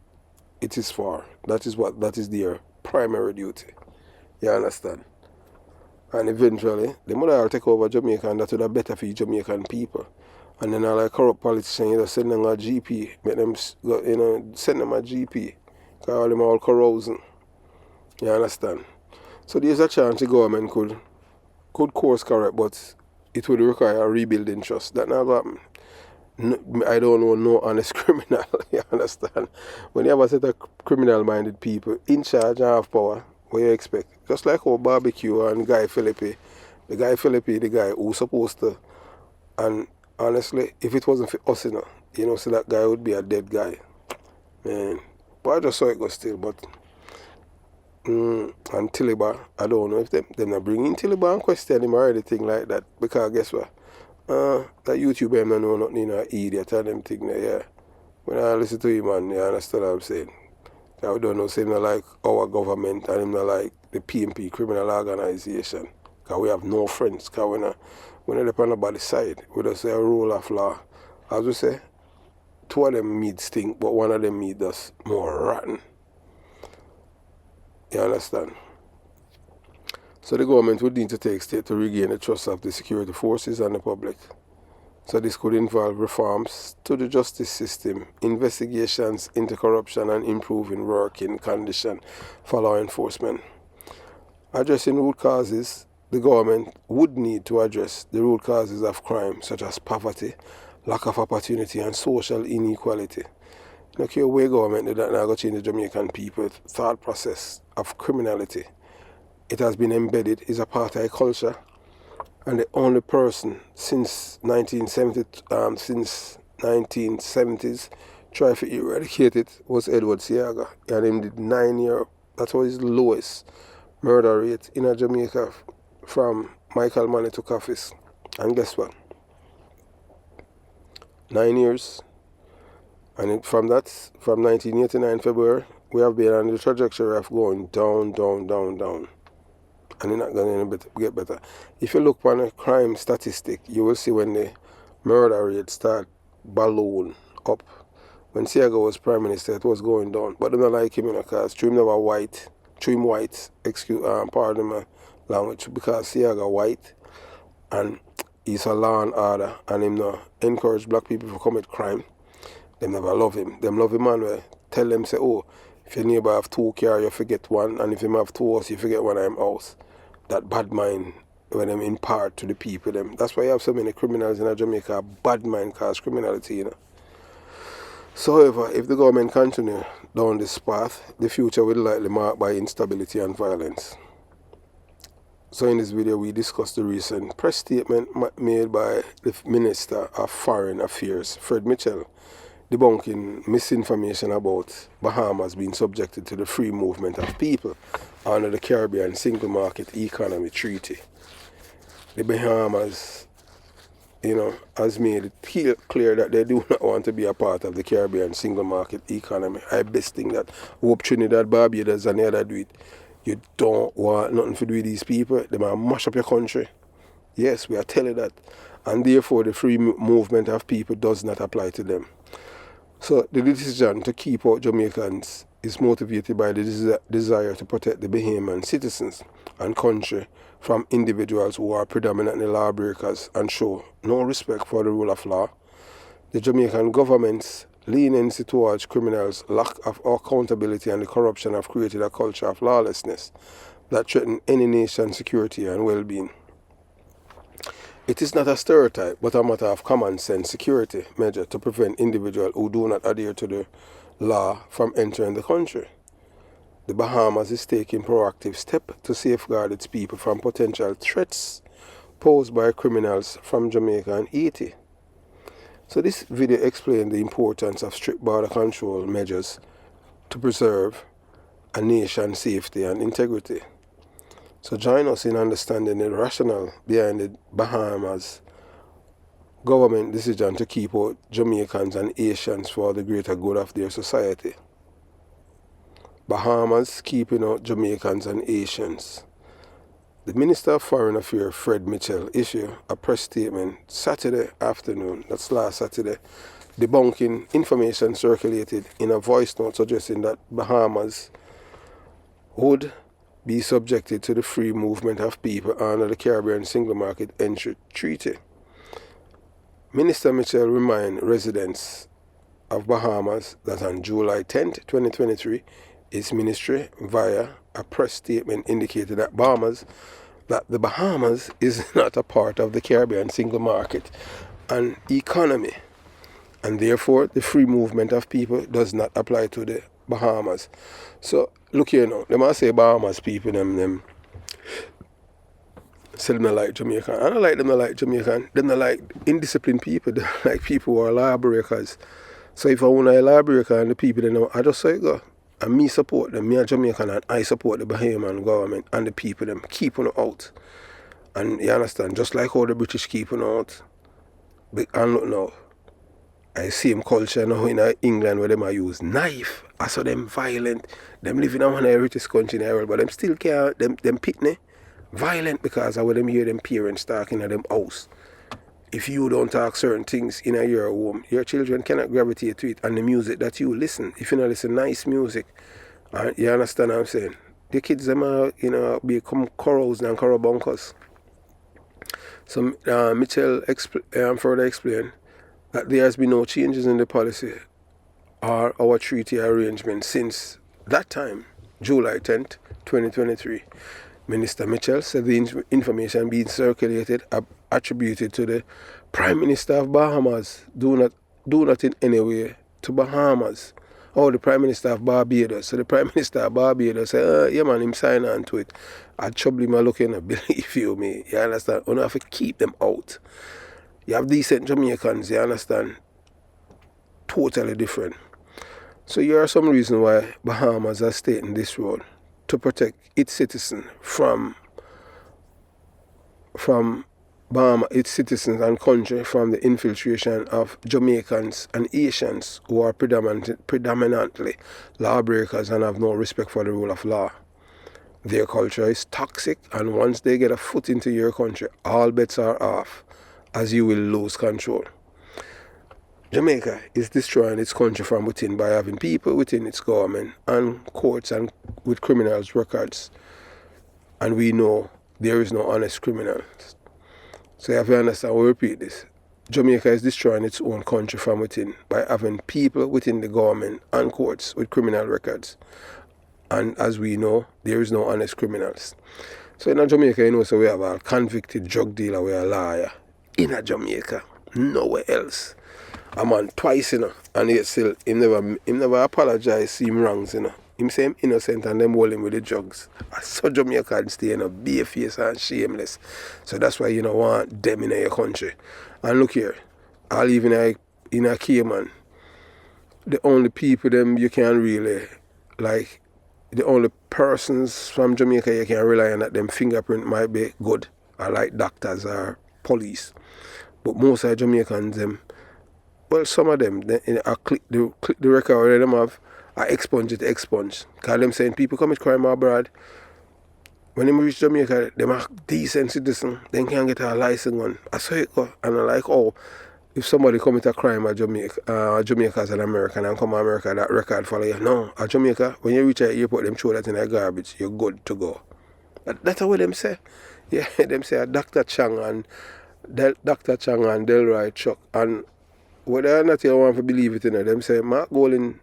it is for. That is their primary duty. You understand? And eventually, the mother will take over Jamaica, and that would have better for Jamaican people. And then all like corrupt politicians, send them a GP, make them, send them a GP, because them all carousing. You understand? So there's a chance the government could course correct, but it would require a rebuilding trust. That not happen. No, I don't know no honest criminal. You understand? When you have a set of criminal-minded people in charge and have power, what you expect? Just like our barbecue and Guy Philippi. The guy who's supposed to. And honestly, if it wasn't for us, so that guy would be a dead guy. Man. But I just saw it go still, but and Tiliba, I don't know if them not bringing Tiliba and question him or anything like that. Because guess what? That YouTuber man know nothing, idiot and them thing there, yeah. When I listen to him, man, you understand what I'm saying? I don't know, say him not like our government and him not like the PMP criminal organization. Because we have no friends. Because we're not on nobody's side. We just say a rule of law. As we say, two of them meat stink, but one of them meat does more rotten. You understand? So the government would need to take steps to regain the trust of the security forces and the public. So this could involve reforms to the justice system, investigations into corruption, and improving working conditions for law enforcement. Addressing root causes, the government would need to address the root causes of crime, such as poverty, lack of opportunity, and social inequality. Look here, where government did that now go change the Jamaican people's thought process of criminality. It has been embedded, is a part of our culture, and the only person since 1970s tried to eradicate it was Edward Seaga. And him did 9 years. That was his lowest murder rate in Jamaica from Michael Manley took office. And guess what? 9 years. And from 1989 February, we have been on the trajectory of going down, down, down, down. And it's not going to get better. If you look on a crime statistic, you will see when the murder rate start balloon up. When Seaga was Prime Minister, it was going down. But they don't like him, because Trim never white. Trim white, pardon my language, because Seaga white. And he's a law and order. And him not encourage black people to commit crime. They never love him. Them love him, man. Tell them, say, oh, if your neighbor have 2 cars, you forget one. And if him have 2 houses, you forget one of them house. That bad mind, when them impart to the people, them. That's why you have so many criminals in Jamaica. Bad mind cause criminality, So, however, if the government continue down this path, the future will likely marked by instability and violence. So in this video, we discuss the recent press statement made by the Minister of Foreign Affairs, Fred Mitchell, debunking misinformation about Bahamas being subjected to the free movement of people under the Caribbean Single Market Economy Treaty. The Bahamas, has made it clear that they do not want to be a part of the Caribbean Single Market Economy. I best think that hope Trinidad, Barbados and the other do it. You don't want nothing to do with these people. They might mash up your country. Yes, we are telling that. And therefore the free movement of people does not apply to them. So the decision to keep out Jamaicans is motivated by the desire to protect the Bahamian citizens and country from individuals who are predominantly lawbreakers and show no respect for the rule of law. The Jamaican government's leniency towards criminals, lack of accountability, and the corruption have created a culture of lawlessness that threatens any nation's security and well-being. It is not a stereotype, but a matter of common sense security measure to prevent individuals who do not adhere to the law from entering the country. The Bahamas is taking proactive steps to safeguard its people from potential threats posed by criminals from Jamaica and Haiti. So this video explains the importance of strict border control measures to preserve a nation's safety and integrity. So join us in understanding the rationale behind the Bahamas government decision to keep out Jamaicans and Haitians for the greater good of their society. Bahamas keeping out Jamaicans and Haitians The Minister of Foreign Affairs, Fred Mitchell, issued a press statement Saturday afternoon, that's last Saturday, debunking information circulated in a voice note suggesting that Bahamas would be subjected to the free movement of people under the Caribbean Single Market Entry Treaty. Minister Mitchell reminded residents of Bahamas that on July 10, 2023, its ministry, via a press statement, indicated that the Bahamas is not a part of the Caribbean Single Market and economy, and therefore the free movement of people does not apply to the Bahamas. So look here now, they must say Bahamas people them say them not like Jamaican. I don't like them not like Jamaican. Them not like indisciplined people. They like people who are lawbreakers. So if I want a lawbreaker and the people they know, I just say go. And me support them, me a Jamaican, and I support the Bahamian government and the people them keeping it out. And you understand, just like how the British keeping out. And look now, I see them culture now in England where them are use knife. I saw them violent. Them living in one of the richest country in the world, but them still can't, them pitney violent because of what them hear them parents talking at them house. If you don't talk certain things in your home, your children cannot gravitate to it. And the music that you listen, if you don't listen nice music, you understand what I'm saying? The kids them are, become corals and coral bunkers. So Mitchell further explained that there has been no changes in the policy or our treaty arrangement since that time, July 10th, 2023. Minister Mitchell said the information being circulated attributed to the Prime Minister of Bahamas do not in any way to Bahamas. Or the Prime Minister of Barbados. So the Prime Minister of Barbados said, yeah man, him sign on to it. I trouble him looking at believe you me. You understand? You don't have to keep them out. You have decent Jamaicans, you understand? Totally different. So here are some reasons why Bahamas are taking this road to protect its citizens from Bahamas, its citizens and country from the infiltration of Jamaicans and Asians who are predominantly lawbreakers and have no respect for the rule of law. Their culture is toxic, and once they get a foot into your country, all bets are off, as you will lose control. Jamaica is destroying its country from within by having people within its government and courts and with criminals' records. And we know there is no honest criminals. So you have to understand, we'll repeat this. Jamaica is destroying its own country from within by having people within the government and courts with criminal records. And as we know, there is no honest criminals. So in Jamaica, so we have a convicted drug dealer, we are a liar. In Jamaica, nowhere else. A man twice, and yet still, he never apologized, see him wrongs, Him say him innocent and them hold him with the drugs. I saw Jamaicans stay bare face and shameless. So that's why you don't want them in your country. And look here, I'll even in a Cayman, the only people them you can really, like, the only persons from Jamaica you can rely on that them fingerprint might be good, or like doctors or police. But most of the Jamaicans, well, some of them, I click the record them have, I expunge. Because them saying people commit crime abroad. When they reach Jamaica, them are decent citizens, they can get a license on. I saw it go, and I like, if somebody commit a crime at Jamaica as an American and come to America, that record follow you. No, at Jamaica, when you reach at the airport, them throw that in a garbage, you're good to go. That's what them say. Yeah, them say Dr. Chang and Delroy Chuck, and whether or not you want to believe it, them say Mark Golding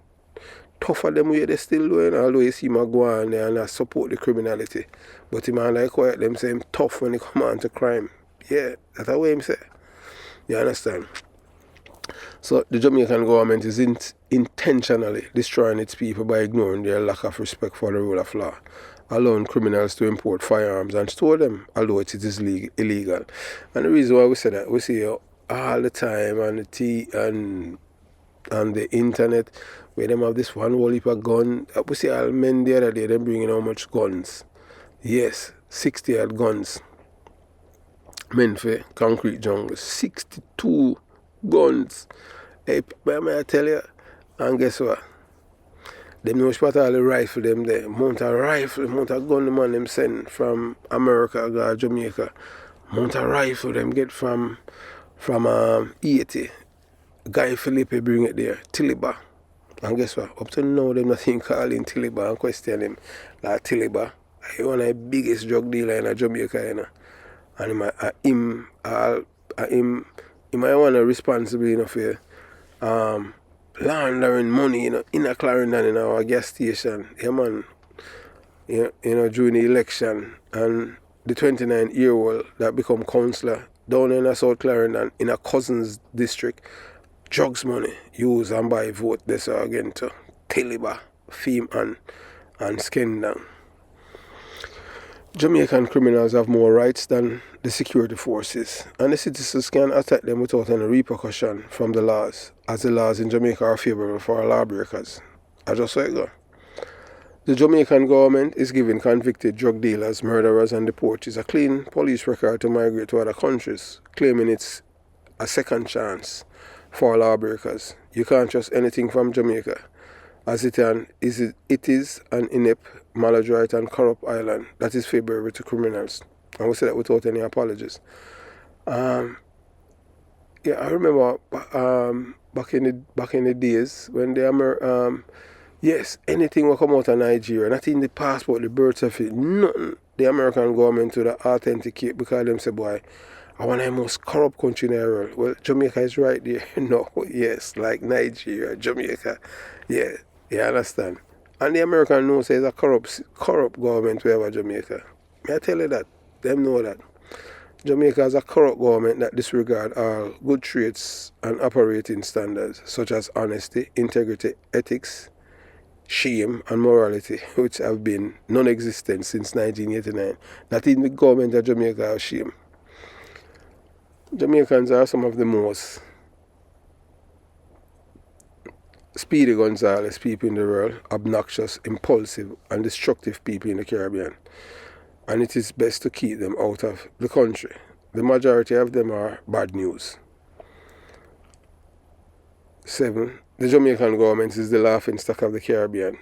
tougher them way they still doing, although you see him go on there and I support the criminality. But him and like quiet, them say him tough when he come on to crime. Yeah, that's what him say. You understand? So the Jamaican government is intentionally destroying its people by ignoring their lack of respect for the rule of law, allowing criminals to import firearms and store them, although it is illegal. And the reason why we say that, we see all the time on the on the internet where them have this one whole heap of gun. We see all men the other day, them bringing how much guns. Yes, 60 odd guns. Men for concrete jungle, 62 guns. Hey, may I tell you? And guess what? them know spot all the rifle them there. Amount of rifle, amount of gun the man them send from America or Jamaica. Amount of rifle them get from Haiti. Guy Felipe bring it there, Tiliba. And guess what? Up to now them nothing calling Tiliba and question him. Like Tiliba, he one of the biggest drug dealer in Jamaica, you know. And him might want to responsible enough for laundering money, you know, in a Clarendon in our gas station. Yeah, man. You know, during the election, and the 29-year-old that become councillor down in a South Clarendon in a Cousins district, drugs money, use and buy vote this again to Taliba, Feme and Skin down. Jamaican criminals have more rights than the security forces, and the citizens can attack them without any repercussion from the laws, as the laws in Jamaica are favourable for lawbreakers. I just say it go. The Jamaican government is giving convicted drug dealers, murderers and deportees a clean police record to migrate to other countries, claiming it's a second chance for lawbreakers. You can't trust anything from Jamaica, as it is an inept, maladroit and corrupt island that is favourable to criminals. And we say that without any apologies. I remember back in the days when yes, anything will come out of Nigeria, not in the passport, the birth certificate, nothing. The American government to authenticate, because them say, boy, I want the most corrupt country in the world. Well, Jamaica is right there. No, yes, like Nigeria, Jamaica. Yeah, you understand. And the American knows it's a corrupt government wherever Jamaica. May I tell you that? Them know that. Jamaica has a corrupt government that disregard all good traits and operating standards, such as honesty, integrity, ethics, shame and morality, which have been non-existent since 1989. Not even the government of Jamaica has shame. Jamaicans are some of the most Speedy Gonzales people in the world, obnoxious, impulsive and destructive people in the Caribbean. And it is best to keep them out of the country. The majority of them are bad news. 7. The Jamaican government is the laughing stock of the Caribbean,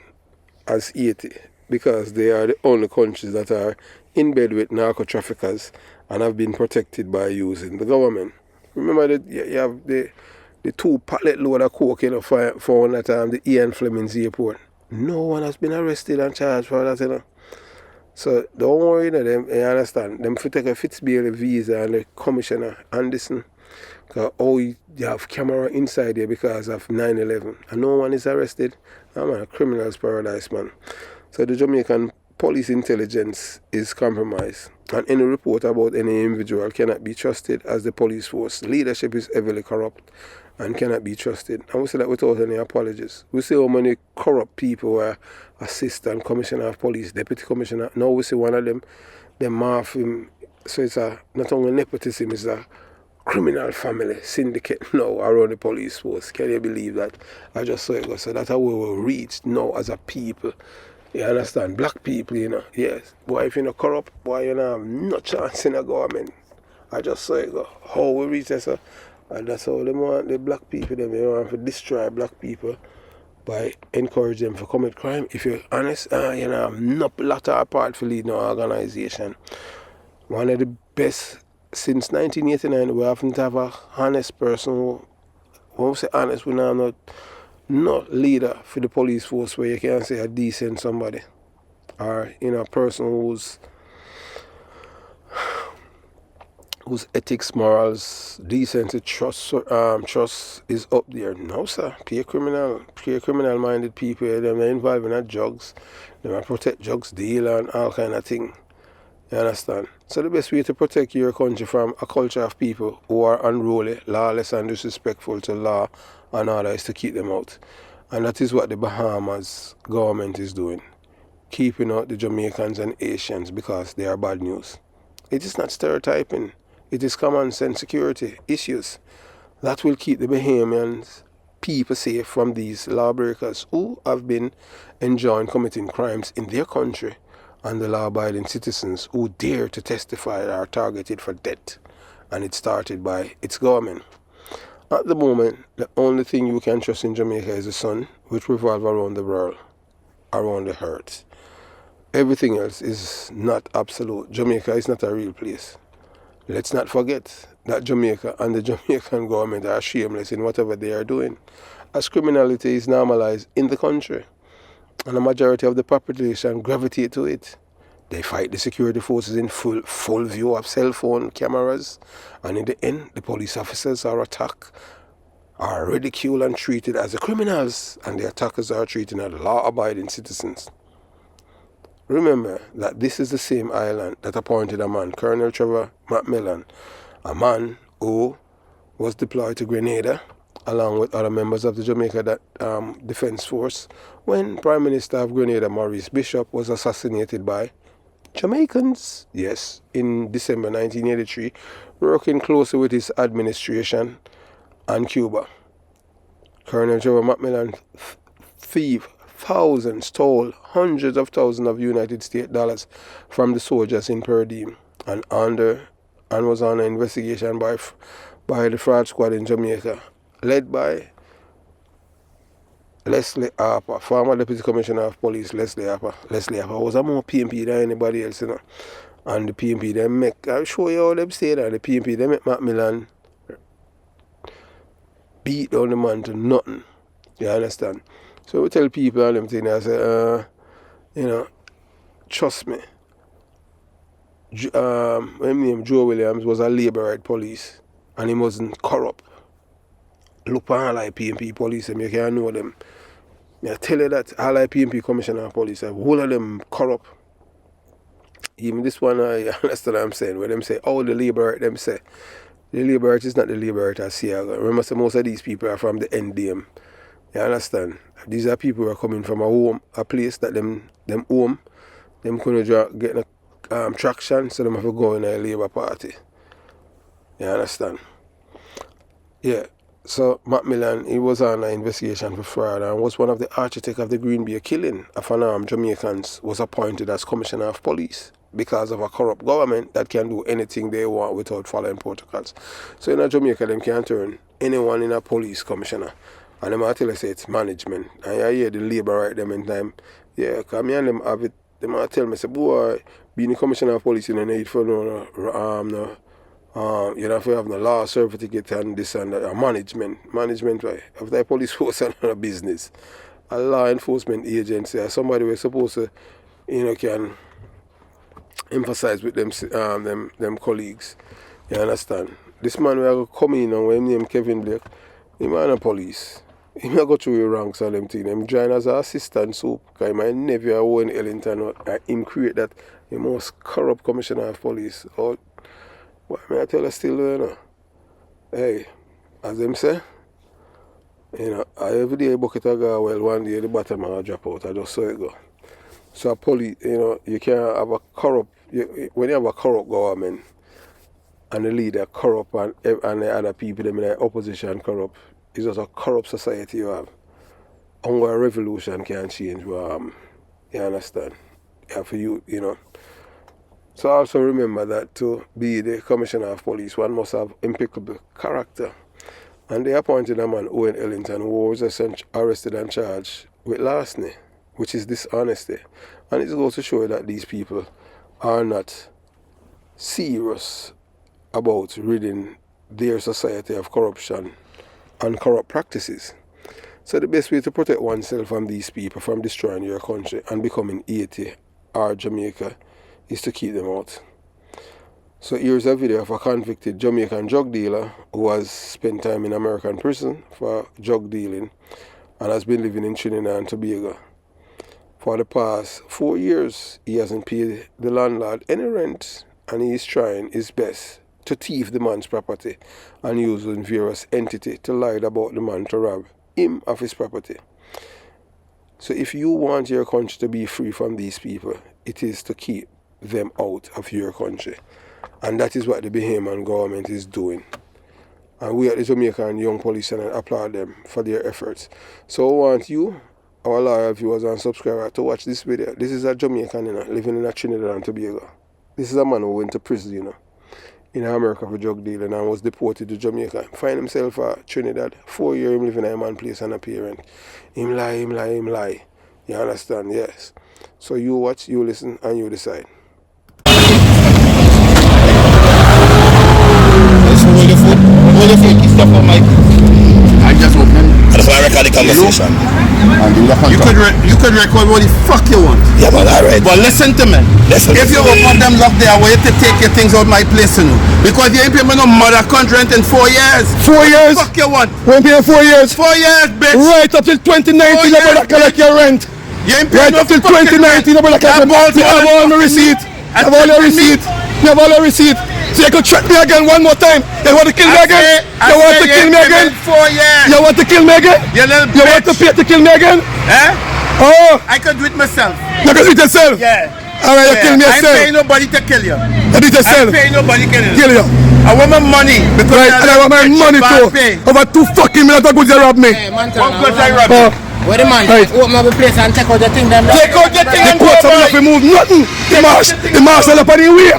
as Haiti, because they are the only countries that are in bed with narco-traffickers and have been protected by using the government. Remember that you have the 2 pallet load of coke, you know, found at the Ian Fleming's airport. No one has been arrested and charged for that, you know. So don't worry, you know, them, you understand. Them for take a Fitzbailey visa and the commissioner and listen. Because you have camera inside here because of 9/11 and no one is arrested. I'm a criminal's paradise, man. So the Jamaican police intelligence is compromised, and any report about any individual cannot be trusted, as the police force leadership is heavily corrupt and cannot be trusted. And we say that without any apologies. We see how many corrupt people were assistant commissioner of police, deputy commissioner. Now we see one of them morph him. So it's not only nepotism, it's a criminal family syndicate now around the police force. Can you believe that? I just saw it go. So that's how we will reach now as a people. You understand? Black people, you know. Yes. Boy, if you're not corrupt, boy, you know, have no chance in the government. I just saw it go. How we reach this, and that's how they want the black people, they want to destroy black people by encouraging them to commit crime. If you're honest, you know, not a lot of part for leading an organization. One of the best since 1989, we haven't have a honest person who, when we say honest, we now not leader for the police force where you can say a decent somebody, or, you know, a person whose ethics, morals, decency, trust is up there. No, sir. Pure criminal-minded people, them are involved in drugs, they might protect drugs dealer and all kind of thing. You understand? So the best way to protect your country from a culture of people who are unruly, lawless and disrespectful to law and order is to keep them out. And that is what the Bahamas government is doing. Keeping out the Jamaicans and Asians because they are bad news. It is not stereotyping. It is common sense security issues that will keep the Bahamians people safe from these lawbreakers who have been enjoying committing crimes in their country, and the law-abiding citizens who dare to testify are targeted for death, and it started by its government. At the moment, the only thing you can trust in Jamaica is the sun, which revolves around the world. around the earth. Everything else is not absolute. Jamaica is not a real place. Let's not forget that Jamaica and the Jamaican government are shameless in whatever they are doing, as criminality is normalized in the country, and the majority of the population gravitate to it. They fight the security forces in full view of cell phone cameras, and in the end, the police officers are attacked, are ridiculed and treated as the criminals, and the attackers are treated as law-abiding citizens. Remember that this is the same island that appointed a man, Colonel Trevor Macmillan, a man who was deployed to Grenada along with other members of the Jamaica Defense Force when Prime Minister of Grenada, Maurice Bishop, was assassinated by Jamaicans. Yes, in December 1983, working closely with his administration and Cuba. Colonel Trevor Macmillan thieved thousands, stole hundreds of thousands of United States dollars from the soldiers in Per Diem, and was on an investigation by the fraud squad in Jamaica, led by Leslie Harper, former Deputy Commissioner of Police. Leslie Harper was a more PMP than anybody else, you know. And the PMP them make, I'll show you how them say that, the PMP them make Macmillan beat down the man to nothing. You understand? So we tell people and them things, I say, you know, trust me. His name Joe Williams was a Labour right police, and he wasn't corrupt. Look on all like PMP police, and you can't know them. I tell you that all like PMP commissioner of police, all of them corrupt. Even this one, I understand what I'm saying, where them say, oh, the Labour right, them say. The Labour right is not the Labour right I see. Remember, so most of these people are from the NDM. You understand? These are people who are coming from a place that them home, them couldn't get traction, so them have to go in a Labour Party. You understand? Yeah. So Macmillan, he was on an investigation for fraud and was one of the architects of the Green Bay killing of unarmed Jamaicans, was appointed as Commissioner of Police because of a corrupt government that can do anything they want without following protocols. So in Jamaica, them can turn anyone in a police commissioner. And them tell us it's management. And I hear the Labour right them in time. Yeah, because me and them have it. They might tell me, say, boy, being the Commissioner of Police, you don't need for you don't have to have no law certificate and this and that. Management, right? If the police force and a business, a law enforcement agency, or somebody we're supposed to, can emphasize with them colleagues. You understand? This man will come in and when name Kevin Blake, he man a police. He may go through the ranks and them thing. Him join as an assistant soup. Because my nephew Owen Ellington, him create that the most corrupt commissioner of police. Oh, what may I tell you still, hey, as them say, every day a bucket of go well, one day the bottom will drop out. I just saw it go. So a police, you can't have a corrupt, when you have a corrupt government, and the leader corrupt and the other people them in the opposition corrupt, it's just a corrupt society you have. And where a revolution can change, you understand? For you, So also remember that to be the Commissioner of Police, one must have impeccable character. And they appointed a man, Owen Ellington, who was arrested and charged with larceny, which is dishonesty. And it goes to show that these people are not serious about ridding their society of corruption and corrupt practices. So the best way to protect oneself from these people from destroying your country and becoming Haiti or Jamaica is to keep them out. So here's a video of a convicted Jamaican drug dealer who has spent time in American prison for drug dealing and has been living in Trinidad and Tobago. For the past 4 years, he hasn't paid the landlord any rent, and he is trying his best to thief the man's property and using various entities to lie about the man to rob him of his property. So if you want your country to be free from these people, it is to keep them out of your country. And that is what the Bahamian government is doing. And we at the Jamaican Young Police Channel applaud them for their efforts. So I want you, our loyal viewers and subscribers, to watch this video. This is a Jamaican, living in Trinidad and Tobago. This is a man who went to prison, in America for drug dealing and was deported to Jamaica. Find himself at Trinidad. 4 years him living in a man place and a parent. Him lie. You understand? Yes. So you watch, you listen, and you decide. Hold your foot, keep stuff on Mike. I just open. That's why I record the conversation. You could record what the fuck you want. Yeah, man, alright. But listen to me. If you open them lock there, I want you to take your things out my place, you know. Because you ain't paying me no mother country rent in 4 years. 4 years? What the fuck you want? We ain't paying 4 years. 4 years, bitch. Right up till 2019, you better collect your rent. You ain't paying right up till 2019, you better collect your rent. You have all the receipt. You have all your receipt. You have all your receipt. So you could threat me again one more time. You want to kill me again? You want to kill me again? 4 years. You want to kill me again? You little bitch. You want to pay to kill me again? Eh? Oh. I could do it myself. You can do it yourself? Yeah. Alright, you kill me yourself. I ain't paying nobody to kill you. You do it yourself? I ain't paying nobody to kill you. I want my money. Because right, and I want my money too. Over 2 fucking minutes ago you robbed me. Hey, man, what goods I robbed you? Where the man? Right. Open up the place and take out the thing. Take out the thing and go, boy. The courts have not nothing. The marshal up on the way.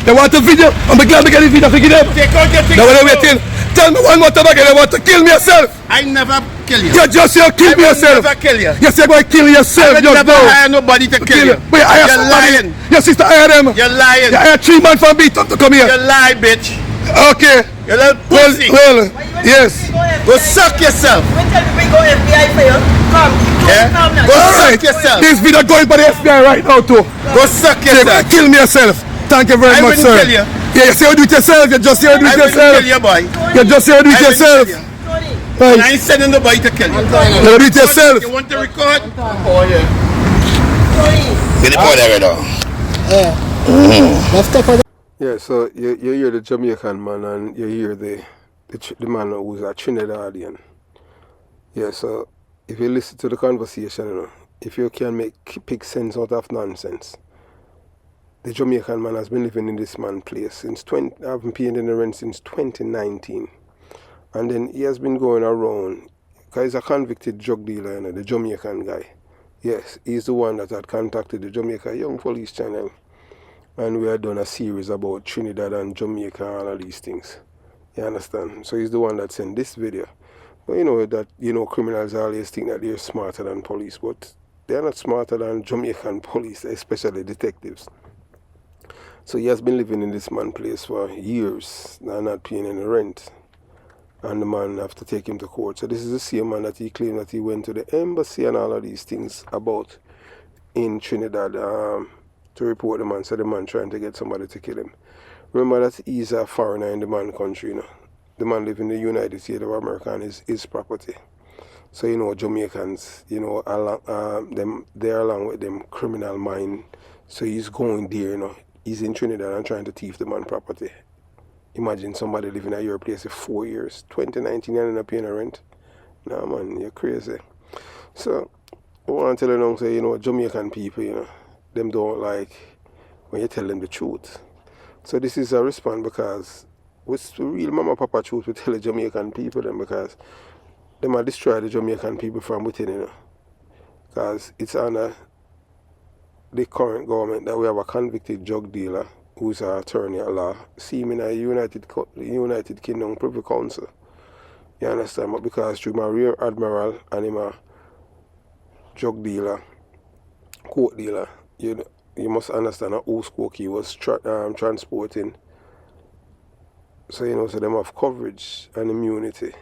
They want the video. I'm glad to get the video to give them. Take out your thing. Now when they waiting, tell me one more time again. They want to kill me yourself. I never kill you. You just say kill me yourself. I never kill you. You say go kill yourself. I will never hire nobody to kill you. But I hire somebody. Your sister hire them. You're lying. You hire 3 men from Beaton to come here. You lie, bitch. Okay. You little pussy. Well, yes. Go suck yourself. We tell you we go FBI for you. Come. Yeah? Go suck yourself. This video going for the FBI right now too. Go suck yourself. Kill me yourself. Thank you very much, sir. I wouldn't kill you. Yeah, you say you do it yourself. You just say you do it yourself. I wouldn't kill you, boy. You just say you do it yourself. Right. I ain't sending nobody to kill you. You do it yourself. You want to record? Oh, yeah. Get the point there, though. Yeah, so you hear the Jamaican man and you hear the man who's a Trinidadian. Yeah, so if you listen to the conversation, you know, if you can pick sense out of nonsense, the Jamaican man has been living in this man's place since I've been paying the rent since 2019. And then he has been going around, because he's a convicted drug dealer, you know, the Jamaican guy. Yes, he's the one that had contacted the Jamaica Young Police channel. And we had done a series about Trinidad and Jamaica and all of these things. You understand? So he's the one that sent this video. But you know that, criminals always think that they're smarter than police, but they're not smarter than Jamaican police, especially detectives. So he has been living in this man's place for years and not paying any rent. And the man have to take him to court. So this is the same man that he claimed that he went to the embassy and all of these things about in Trinidad to report the man. So the man trying to get somebody to kill him. Remember that he's a foreigner in the man's country, The man lives in the United States of America and is his property. So, Jamaicans, they're along with them criminal mind. So he's going there, He's in Trinidad and trying to thief the man's property. Imagine somebody living at your place for 4 years. 2019 and not paying a rent. Nah, man, you're crazy. So, I want to tell you now, say, Jamaican people, them don't like when you tell them the truth. So this is a response because what's the real mama papa truth we tell the Jamaican people them, because they might destroy the Jamaican people from within, Because it's under the current government that we have a convicted drug dealer who's an attorney at law, see him in a United Kingdom Privy Council. You understand? But because through my rear admiral and him a drug dealer, court dealer, you must understand that whose coke he was transporting. So, so them have coverage and immunity.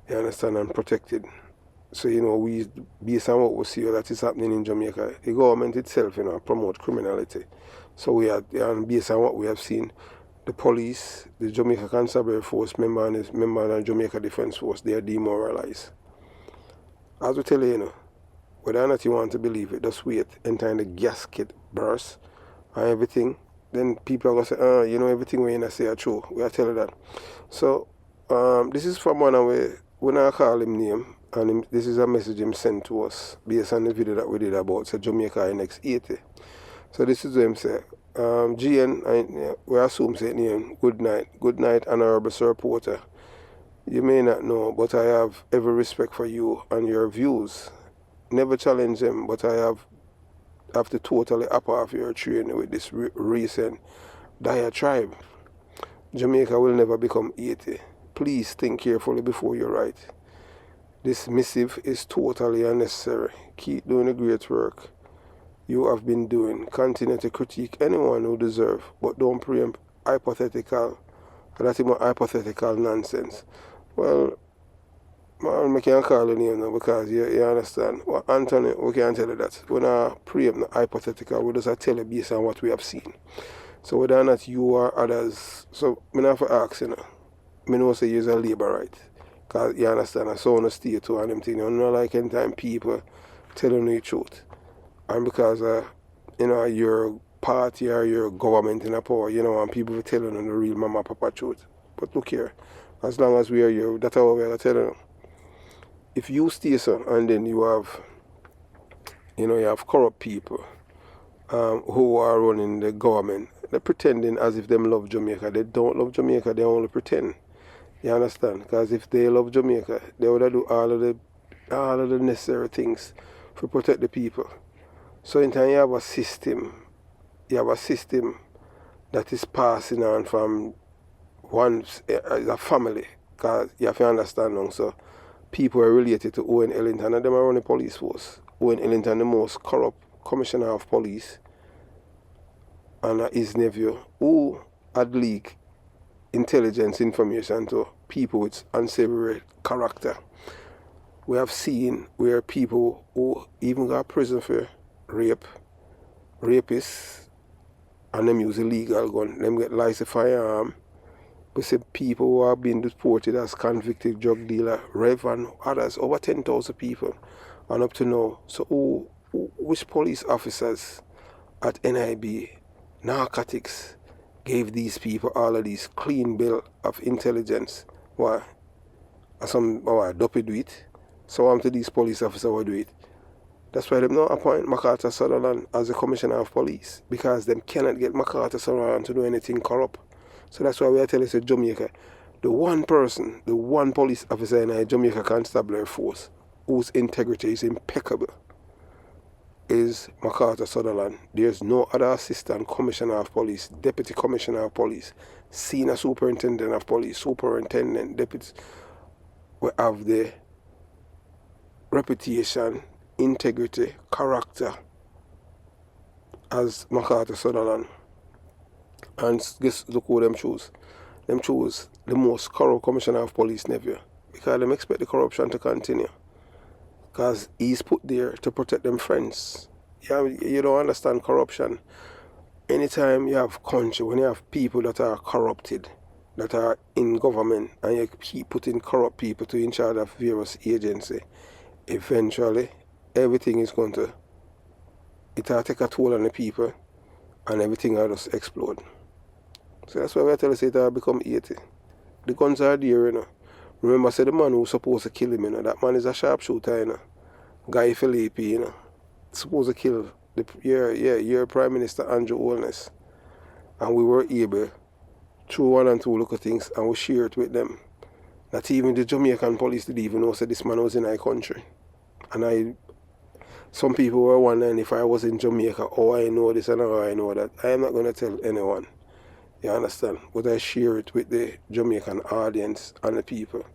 You understand? And protected. So, we, based on what we see that is happening in Jamaica, the government itself, promote criminality. So we are, and based on what we have seen, the police, the Jamaica Constabulary Force member and the Jamaica Defence Force, they are demoralized. As we tell you, whether or not you want to believe it, just wait until the gasket bursts and everything. Then people are going to say, everything we're going to say are true. We are telling that. So, this is from one of when I call him name, and this is a message him sent to us based on the video that we did about Jamaica next 80. So this is what him say. GN, we assume say name, good night, honorable Sir Porter. You may not know, but I have every respect for you and your views. Never challenge them, but I have to totally up off your train with this recent diatribe. Jamaica will never become 80. Please think carefully before you write. This missive is totally unnecessary. Keep doing the great work you have been doing. Continue to critique anyone who deserves, but don't preempt hypothetical, that's more hypothetical nonsense. Well, man, I can't call your name now because you understand. Well, Anthony, we can't tell you that. We're not preempt hypothetical, we just tell you based on what we have seen. So whether or not you or others, so I have to ask, I know say you're a labor right. Because you understand, I saw on the state too and them things. You know, like anytime people telling you the truth. And because, your party or your government in a power, and people are telling you the real mama papa truth. But look here, as long as we are here, that's how we are telling you. If you stay so and then you have corrupt people who are running the government, they're pretending as if they love Jamaica. They don't love Jamaica, they only pretend. You understand? Because if they love Jamaica, they would do all of the necessary things to protect the people. So in time you have a system that is passing on from a family. Because you have to understand now, so people are related to Owen Ellington and them are running the police force. Owen Ellington, the most corrupt commissioner of police, and his nephew, who had leaked intelligence information to people with unsavory character. We have seen where people who even got prison for rapists, and them use illegal gun, them get licensed firearm. We see people who have been deported as convicted drug dealer, Rev and others, over 10,000 people, and up to now. So which police officers at NIB, narcotics, gave these people all of these clean bill of intelligence? Why? Dopey do it. So to these police officers will do it. That's why they don't appoint MacArthur Sutherland as the commissioner of police, because them cannot get MacArthur Sutherland to do anything corrupt. So that's why we are telling you, Jamaica, the one police officer in a Jamaica Constabulary Force whose integrity is impeccable is MacArthur Sutherland. There's no other assistant commissioner of police, deputy commissioner of police, senior superintendent of police, superintendent, deputy. We have the reputation, integrity, character as MacArthur Sutherland. And guess look who them choose. Them choose the most corrupt commissioner of police nephew, because them expect the corruption to continue. Because he's put there to protect them friends. You don't understand corruption. Anytime you have country, when you have people that are corrupted, that are in government, and you keep putting corrupt people to in charge of various agencies, eventually everything is going to, it'll take a toll on the people and everything will just explode. So that's why we tell us it'll become 80. The guns are there, Remember, say the man who's supposed to kill him, that man is a sharpshooter, Guy Felipe, supposed to kill your Prime Minister Andrew Holness. And we were able, through 1 and 2 look at things, and we shared it with them. Not even the Jamaican police didn't even know that this man was in our country. And some people were wondering if I was in Jamaica, I know this and I know that. I am not going to tell anyone. You understand? But I share it with the Jamaican audience and the people.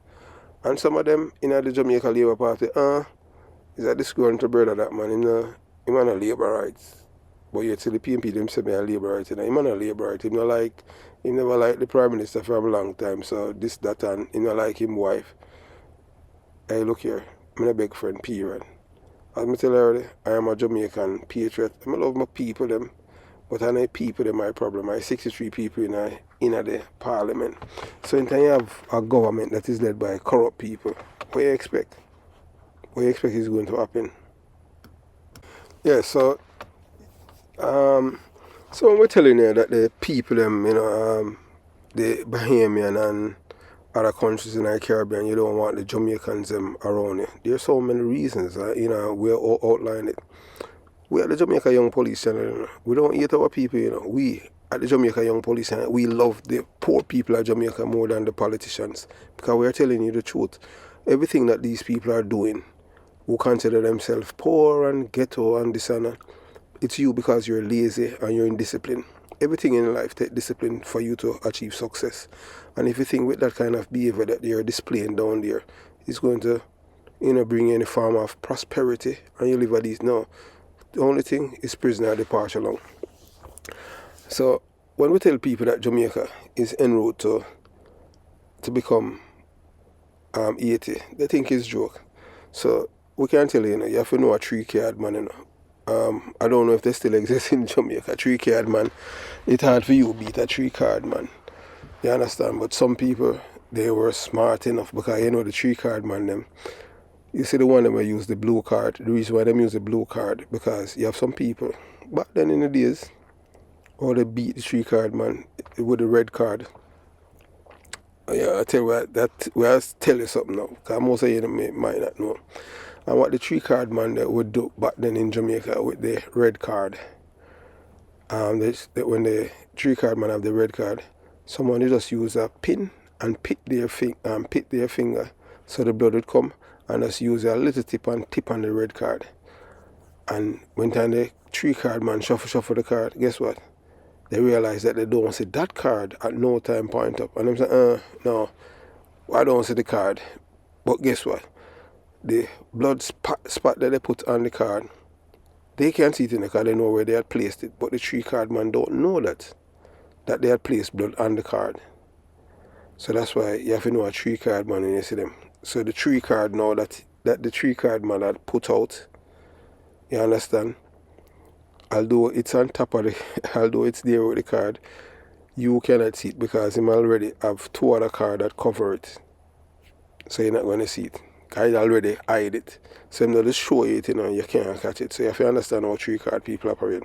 And some of them in the Jamaica Labour Party, is that this going to brother that man, him on a labour rights. But yet till the PNP them say me a labour right, him on a labour right. He never liked the Prime Minister for a long time, so this, that, and he not like him wife. Hey, look here, I'm a big friend, period. As I tell you already, I am a Jamaican patriot. I love my people them, but I know people them my problem. I 63 people in the parliament. So in time you have a government that is led by corrupt people, what you expect? What you expect is going to happen? Yeah, so we're telling you that the people them, the Bahamian and other countries in the Caribbean, you don't want the Jamaicans them around you. There's so many reasons, we're all outlined it. We are the Jamaica Young Police Channel, we don't hate our people, We at the Jamaica Young Police Channel, we love the poor people of Jamaica more than the politicians, because we are telling you the truth. Everything that these people are doing, who consider themselves poor and ghetto and this and that, it's you because you're lazy and you're indisciplined. Everything in life takes discipline for you to achieve success. And if you think with that kind of behavior that you're displaying down there, it's going to bring any form of prosperity and you live at these. No. The only thing is prisoner departure long. So when we tell people that Jamaica is en route to become 80, they think it's a joke. So we can tell you, you have to know a 3-card man, I don't know if they still exist in Jamaica. 3-card man, it's hard for you to beat a 3-card man. You understand? But some people, they were smart enough because the 3-card man them. You see the one that use the blue card. The reason why they use the blue card because you have some people back then in the days, or they beat the 3-card man with the red card. Yeah, I tell you that I'll tell you something now, because most of you might not know. And what the 3-card man that would do back then in Jamaica with the red card. When the 3-card man have the red card, someone just use a pin and pit their finger so the blood would come, and just use a little tip on the red card. And when time the 3-card man shuffle the card, guess what? They realize that they don't see that card at no time point up. And I'm saying, no, I don't see the card. But guess what? The blood spot that they put on the card, they can't see it in the card, they know where they had placed it. But the 3-card man don't know that they had placed blood on the card. So that's why you have to know a 3-card man when you see them. So the 3-card now that the 3-card man had put out, you understand? Although it's on top of although it's there with the card, you cannot see it because him already have 2 other cards that cover it. So you're not going to see it. Because he already hide it. So him just show you it, you can't catch it. So you have to understand how 3-card people operate.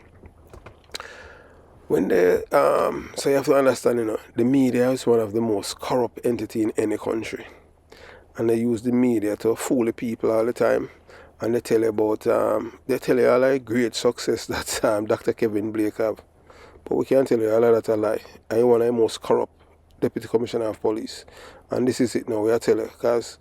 When they, so you have to understand, the media is one of the most corrupt entity in any country. And they use the media to fool the people all the time. And they tell you about, they tell you all the great success that Dr. Kevin Blake have. But we can't tell you all of that a lie. And he's one of the most corrupt Deputy Commissioner of Police. And this is it now, we are telling you, because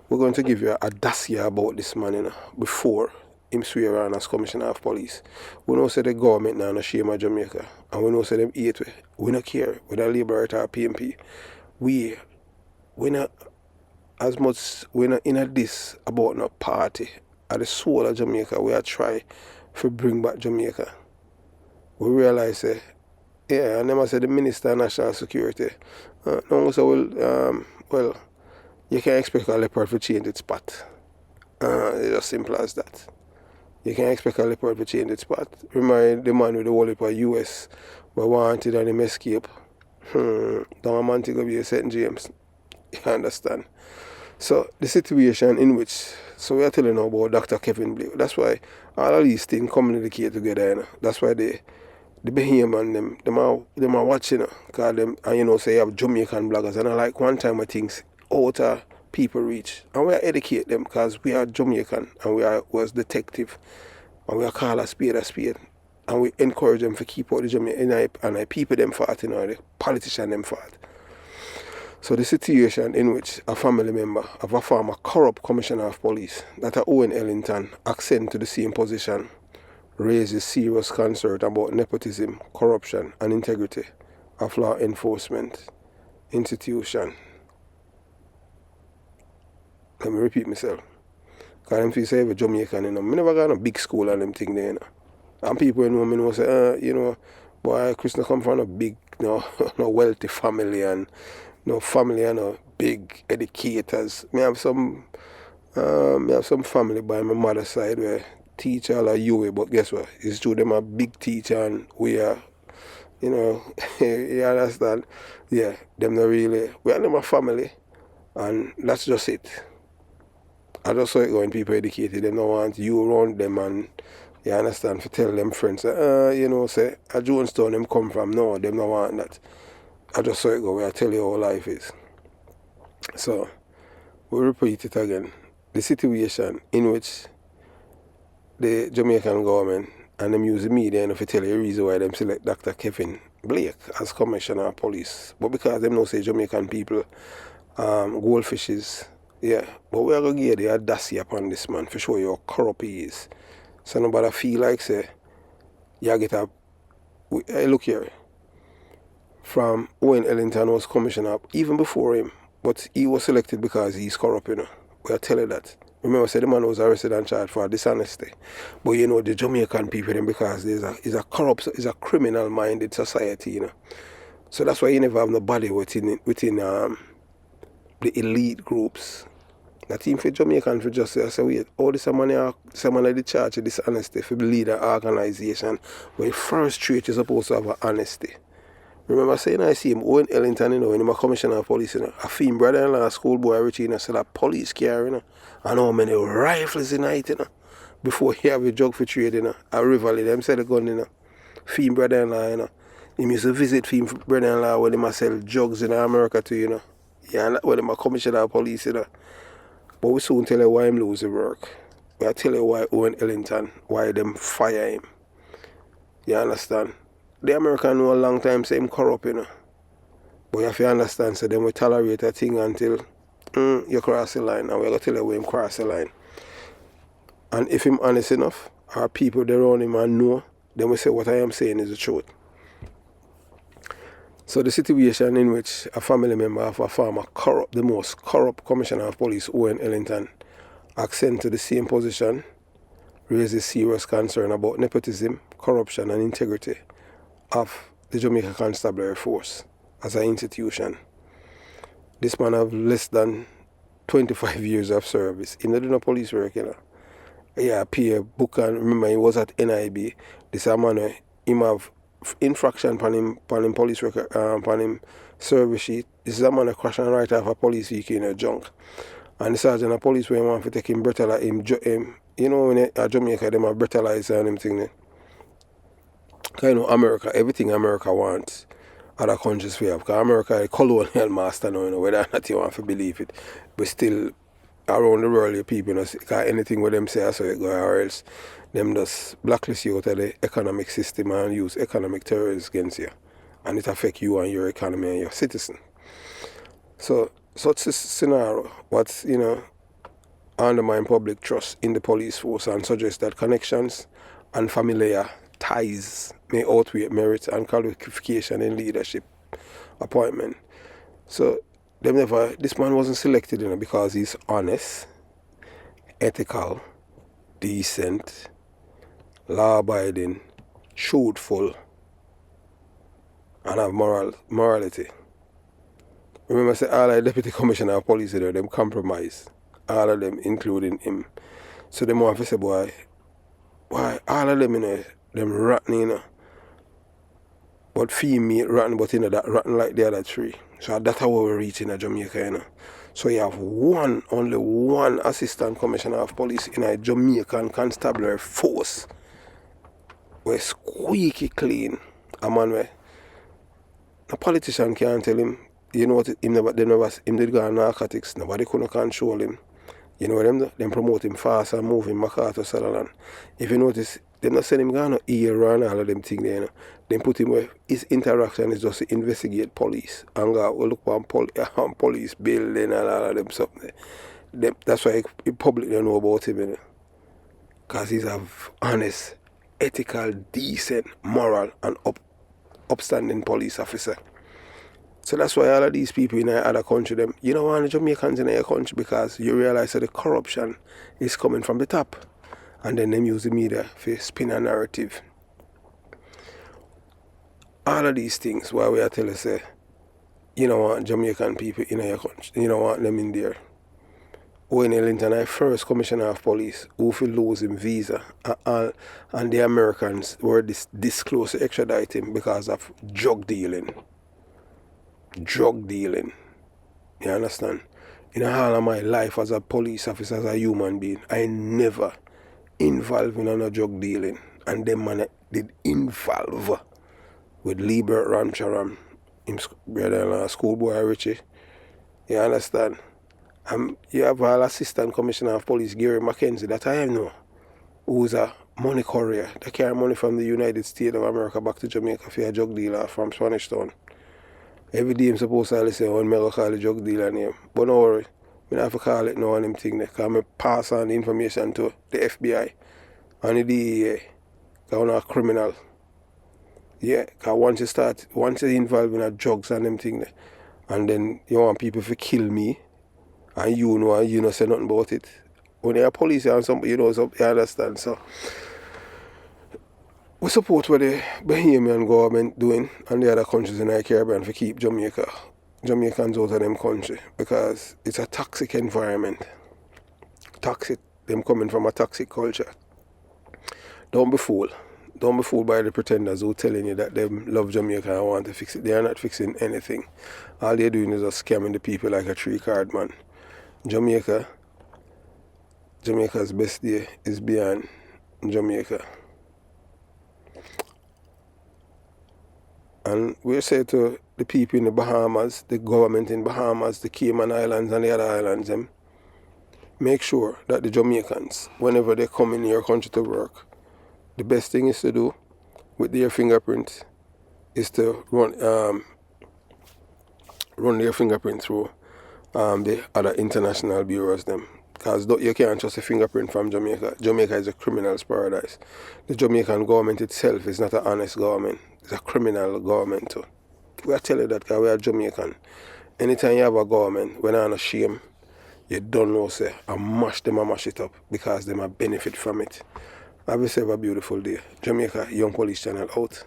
we're going to give you a dossier about this man, before him swear on as Commissioner of Police. We know say the government now no shame of Jamaica. And we know say them hate we. We don't care whether Labour or PMP. We not as much, we're not in a this about no party. At the soul of Jamaica, we are trying to bring back Jamaica. We realize, and them I say the Minister of National Security. No, so well, you can't expect a leopard to change its spot. It's as simple as that. You can't expect a leopard to change its spot. Remind the man with the whole heap of US, but wanted and him escape. Don't want to go be a St. James. You understand? So the situation in which, so we are telling you about Dr. Kevin Blake. That's why all of these things communicate together. That's why the Bahamian them are watching, because them, and say you have Jamaican bloggers, and I like one time I think outer people reach, and we are educate them because we are Jamaican and we was detective, and we are call a spade, and we encourage them to keep out the Jamaican, and I people them fought, the politician them fought. So the situation in which a family member of a former corrupt Commissioner of Police, that Owen Ellington, ascend to the same position, raises serious concern about nepotism, corruption, and integrity of law enforcement institution. Let me repeat myself. Because them feel say every Jamaican, I never got a big school and them thing there, And people know me say, boy, Chris no come from a big, no wealthy family and no family and no big educators. I have some family by my mother's side where teacher all are UA, but guess what? It's true them a big teacher and we are, you understand? Yeah, them not really, we are them a family and that's just it. I just saw it going, people educated, them don't want you around them and you understand, for tell them friends, say a Jonestown them come from, no, them don't want that. I just saw it go where I tell you how life is. So, we repeat it again. The situation in which the Jamaican government and them use the media and if you tell you the reason why them select Dr. Kevin Blake as Commissioner of Police. But because them know say Jamaican people goldfishes, yeah. But we are going to give the audacity upon this man for show you how corrupt he is. So nobody feel like say, you get a, look here. From Owen Ellington was commissioner even before him, but he was selected because he's corrupt, We are telling that. Remember, say the man was arrested and charged for dishonesty. But you know, the Jamaican people, them, because it's a corrupt, it's a criminal-minded society, you know. So that's why you never have nobody within the elite groups. The team for Jamaican for just say, wait, all this money like the charge of dishonesty for the leader organization, when first trait is supposed to have honesty. Remember saying I see him, Owen Ellington, you know, when he was commissioner of police, you know, a film brother-in-law, schoolboy Richie, you know, sell a police car, you know, and how many rifles in it, you know, before he have a jug for trade, you know, a rivalry, them sell the gun, you know, film brother-in-law, you know. He used to visit film brother-in-law when he must sell drugs in America too, you know. Yeah, when he was commissioner of police, you know. But we soon tell you why him lose the work. We'll tell you why Owen Ellington, why them fire him. You understand? The American know a long time say him corrupt, you know. But you have to understand, so them will tolerate a thing until you cross the line, and we're going to tell you where him cross the line. And if him honest enough, or people that around him and know, then we say what I am saying is the truth. So the situation in which a family member of a farmer corrupt, the most corrupt commissioner of police, Owen Ellington, accent to the same position, raises serious concern about nepotism, corruption and integrity of the Jamaica Constabulary Force as an institution. This man have less than 25 years of service. He not do no police work, you know. Yeah, pay a book, and remember he was at NIB. This man, him have infraction upon him police record, upon him service sheet. This is a man crashing right off a police vehicle in a junk. And the sergeant of police when he want to take him breathalyzer, him you know when at Jamaica them have breathalyzer and them thing there. Kind of America, everything America wants, other countries we have. Because America is a colonial master now, you know, whether or not you want to believe it. But still, around the world, your people, you know, because anything with them say, so it go, or else them just blacklist you out of the economic system and use economic terrorists against you. And it affect you and your economy and your citizen. So, such a scenario, what's, you know, undermine public trust in the police force and suggest that connections and familiar ties may outweigh merit and qualification in leadership appointment. So this man wasn't selected, you know, because he's honest, ethical, decent, law-abiding, truthful, and have morality. Remember, say all the deputy commissioner of police there, them compromise. All of them, including him. So them want to say, boy, why all of them, you know, them rotten, you know. But female rotten, but you know, that rotten like the other three. So that's how we're reaching in Jamaica, you know. So you have only one assistant commissioner of police in a Jamaican constabulary force. We're squeaky clean. A man where a politician can't tell him, you know what, him did go on narcotics, nobody couldn't control him. You know what them do? Them promote him fast and move him back out to Sutherland. If you notice, them not send him go no ear and all of them things there, you know. Them put him where his interaction is just to investigate police and go look for police building and all of them something. That's why the public don't know about him, you know. Because he's a honest, ethical, decent, moral and upstanding police officer. So that's why all of these people in other country, them, you don't want the Jamaicans in your country because you realize that the corruption is coming from the top. And then them use the media for spin a narrative. All of these things, why we are telling you, say, you don't want Jamaican people in your country. You don't want them in there. Owen Ellington, the first commissioner of police, who will lose him visa, and the Americans were this close to extradite him because of drug dealing. Drug dealing. You understand? In all of my life as a police officer, as a human being, I never involved in no drug dealing. And them man did involve with Liebert Ramcharam, him brother-in-law, schoolboy Richie. You understand? You have an assistant commissioner of police, Gary Mackenzie, that I know, who's a money courier. They carry money from the United States of America back to Jamaica for a drug dealer from Spanish Town. Every day I'm supposed to say, when I call the drug dealer name. But don't worry, I don't have to call it now on them thing there, because I pass on the information to the FBI and the DEA, because I'm not a criminal. Yeah, because once you're involved in a drugs and them thing there, and then you want people to kill me, and you know say nothing about it, when you're a police and somebody, you know, so you understand. So we support what the Bahamian government doing and the other countries in the Caribbean to keep Jamaicans out of them country, because it's a toxic environment. Toxic, them coming from a toxic culture. Don't be fooled. Don't be fooled by the pretenders who telling you that they love Jamaica and want to fix it. They are not fixing anything. All they're doing is just scamming the people like a 3-card man. Jamaica's best day is beyond Jamaica. And we say to the people in the Bahamas, the government in Bahamas, the Cayman Islands and the other islands, make sure that the Jamaicans, whenever they come in your country to work, the best thing is to do with their fingerprints is to run their fingerprint through the other international bureaus them. Because you can't trust a fingerprint from Jamaica. Jamaica is a criminal's paradise. The Jamaican government itself is not an honest government. It's a criminal government too. We are telling you that because we are Jamaican. Anytime you have a government, when I'm ashamed, you don't know, say, I mash it up because they might benefit from it. Have yourself a beautiful day. Jamaica Young Police Channel out.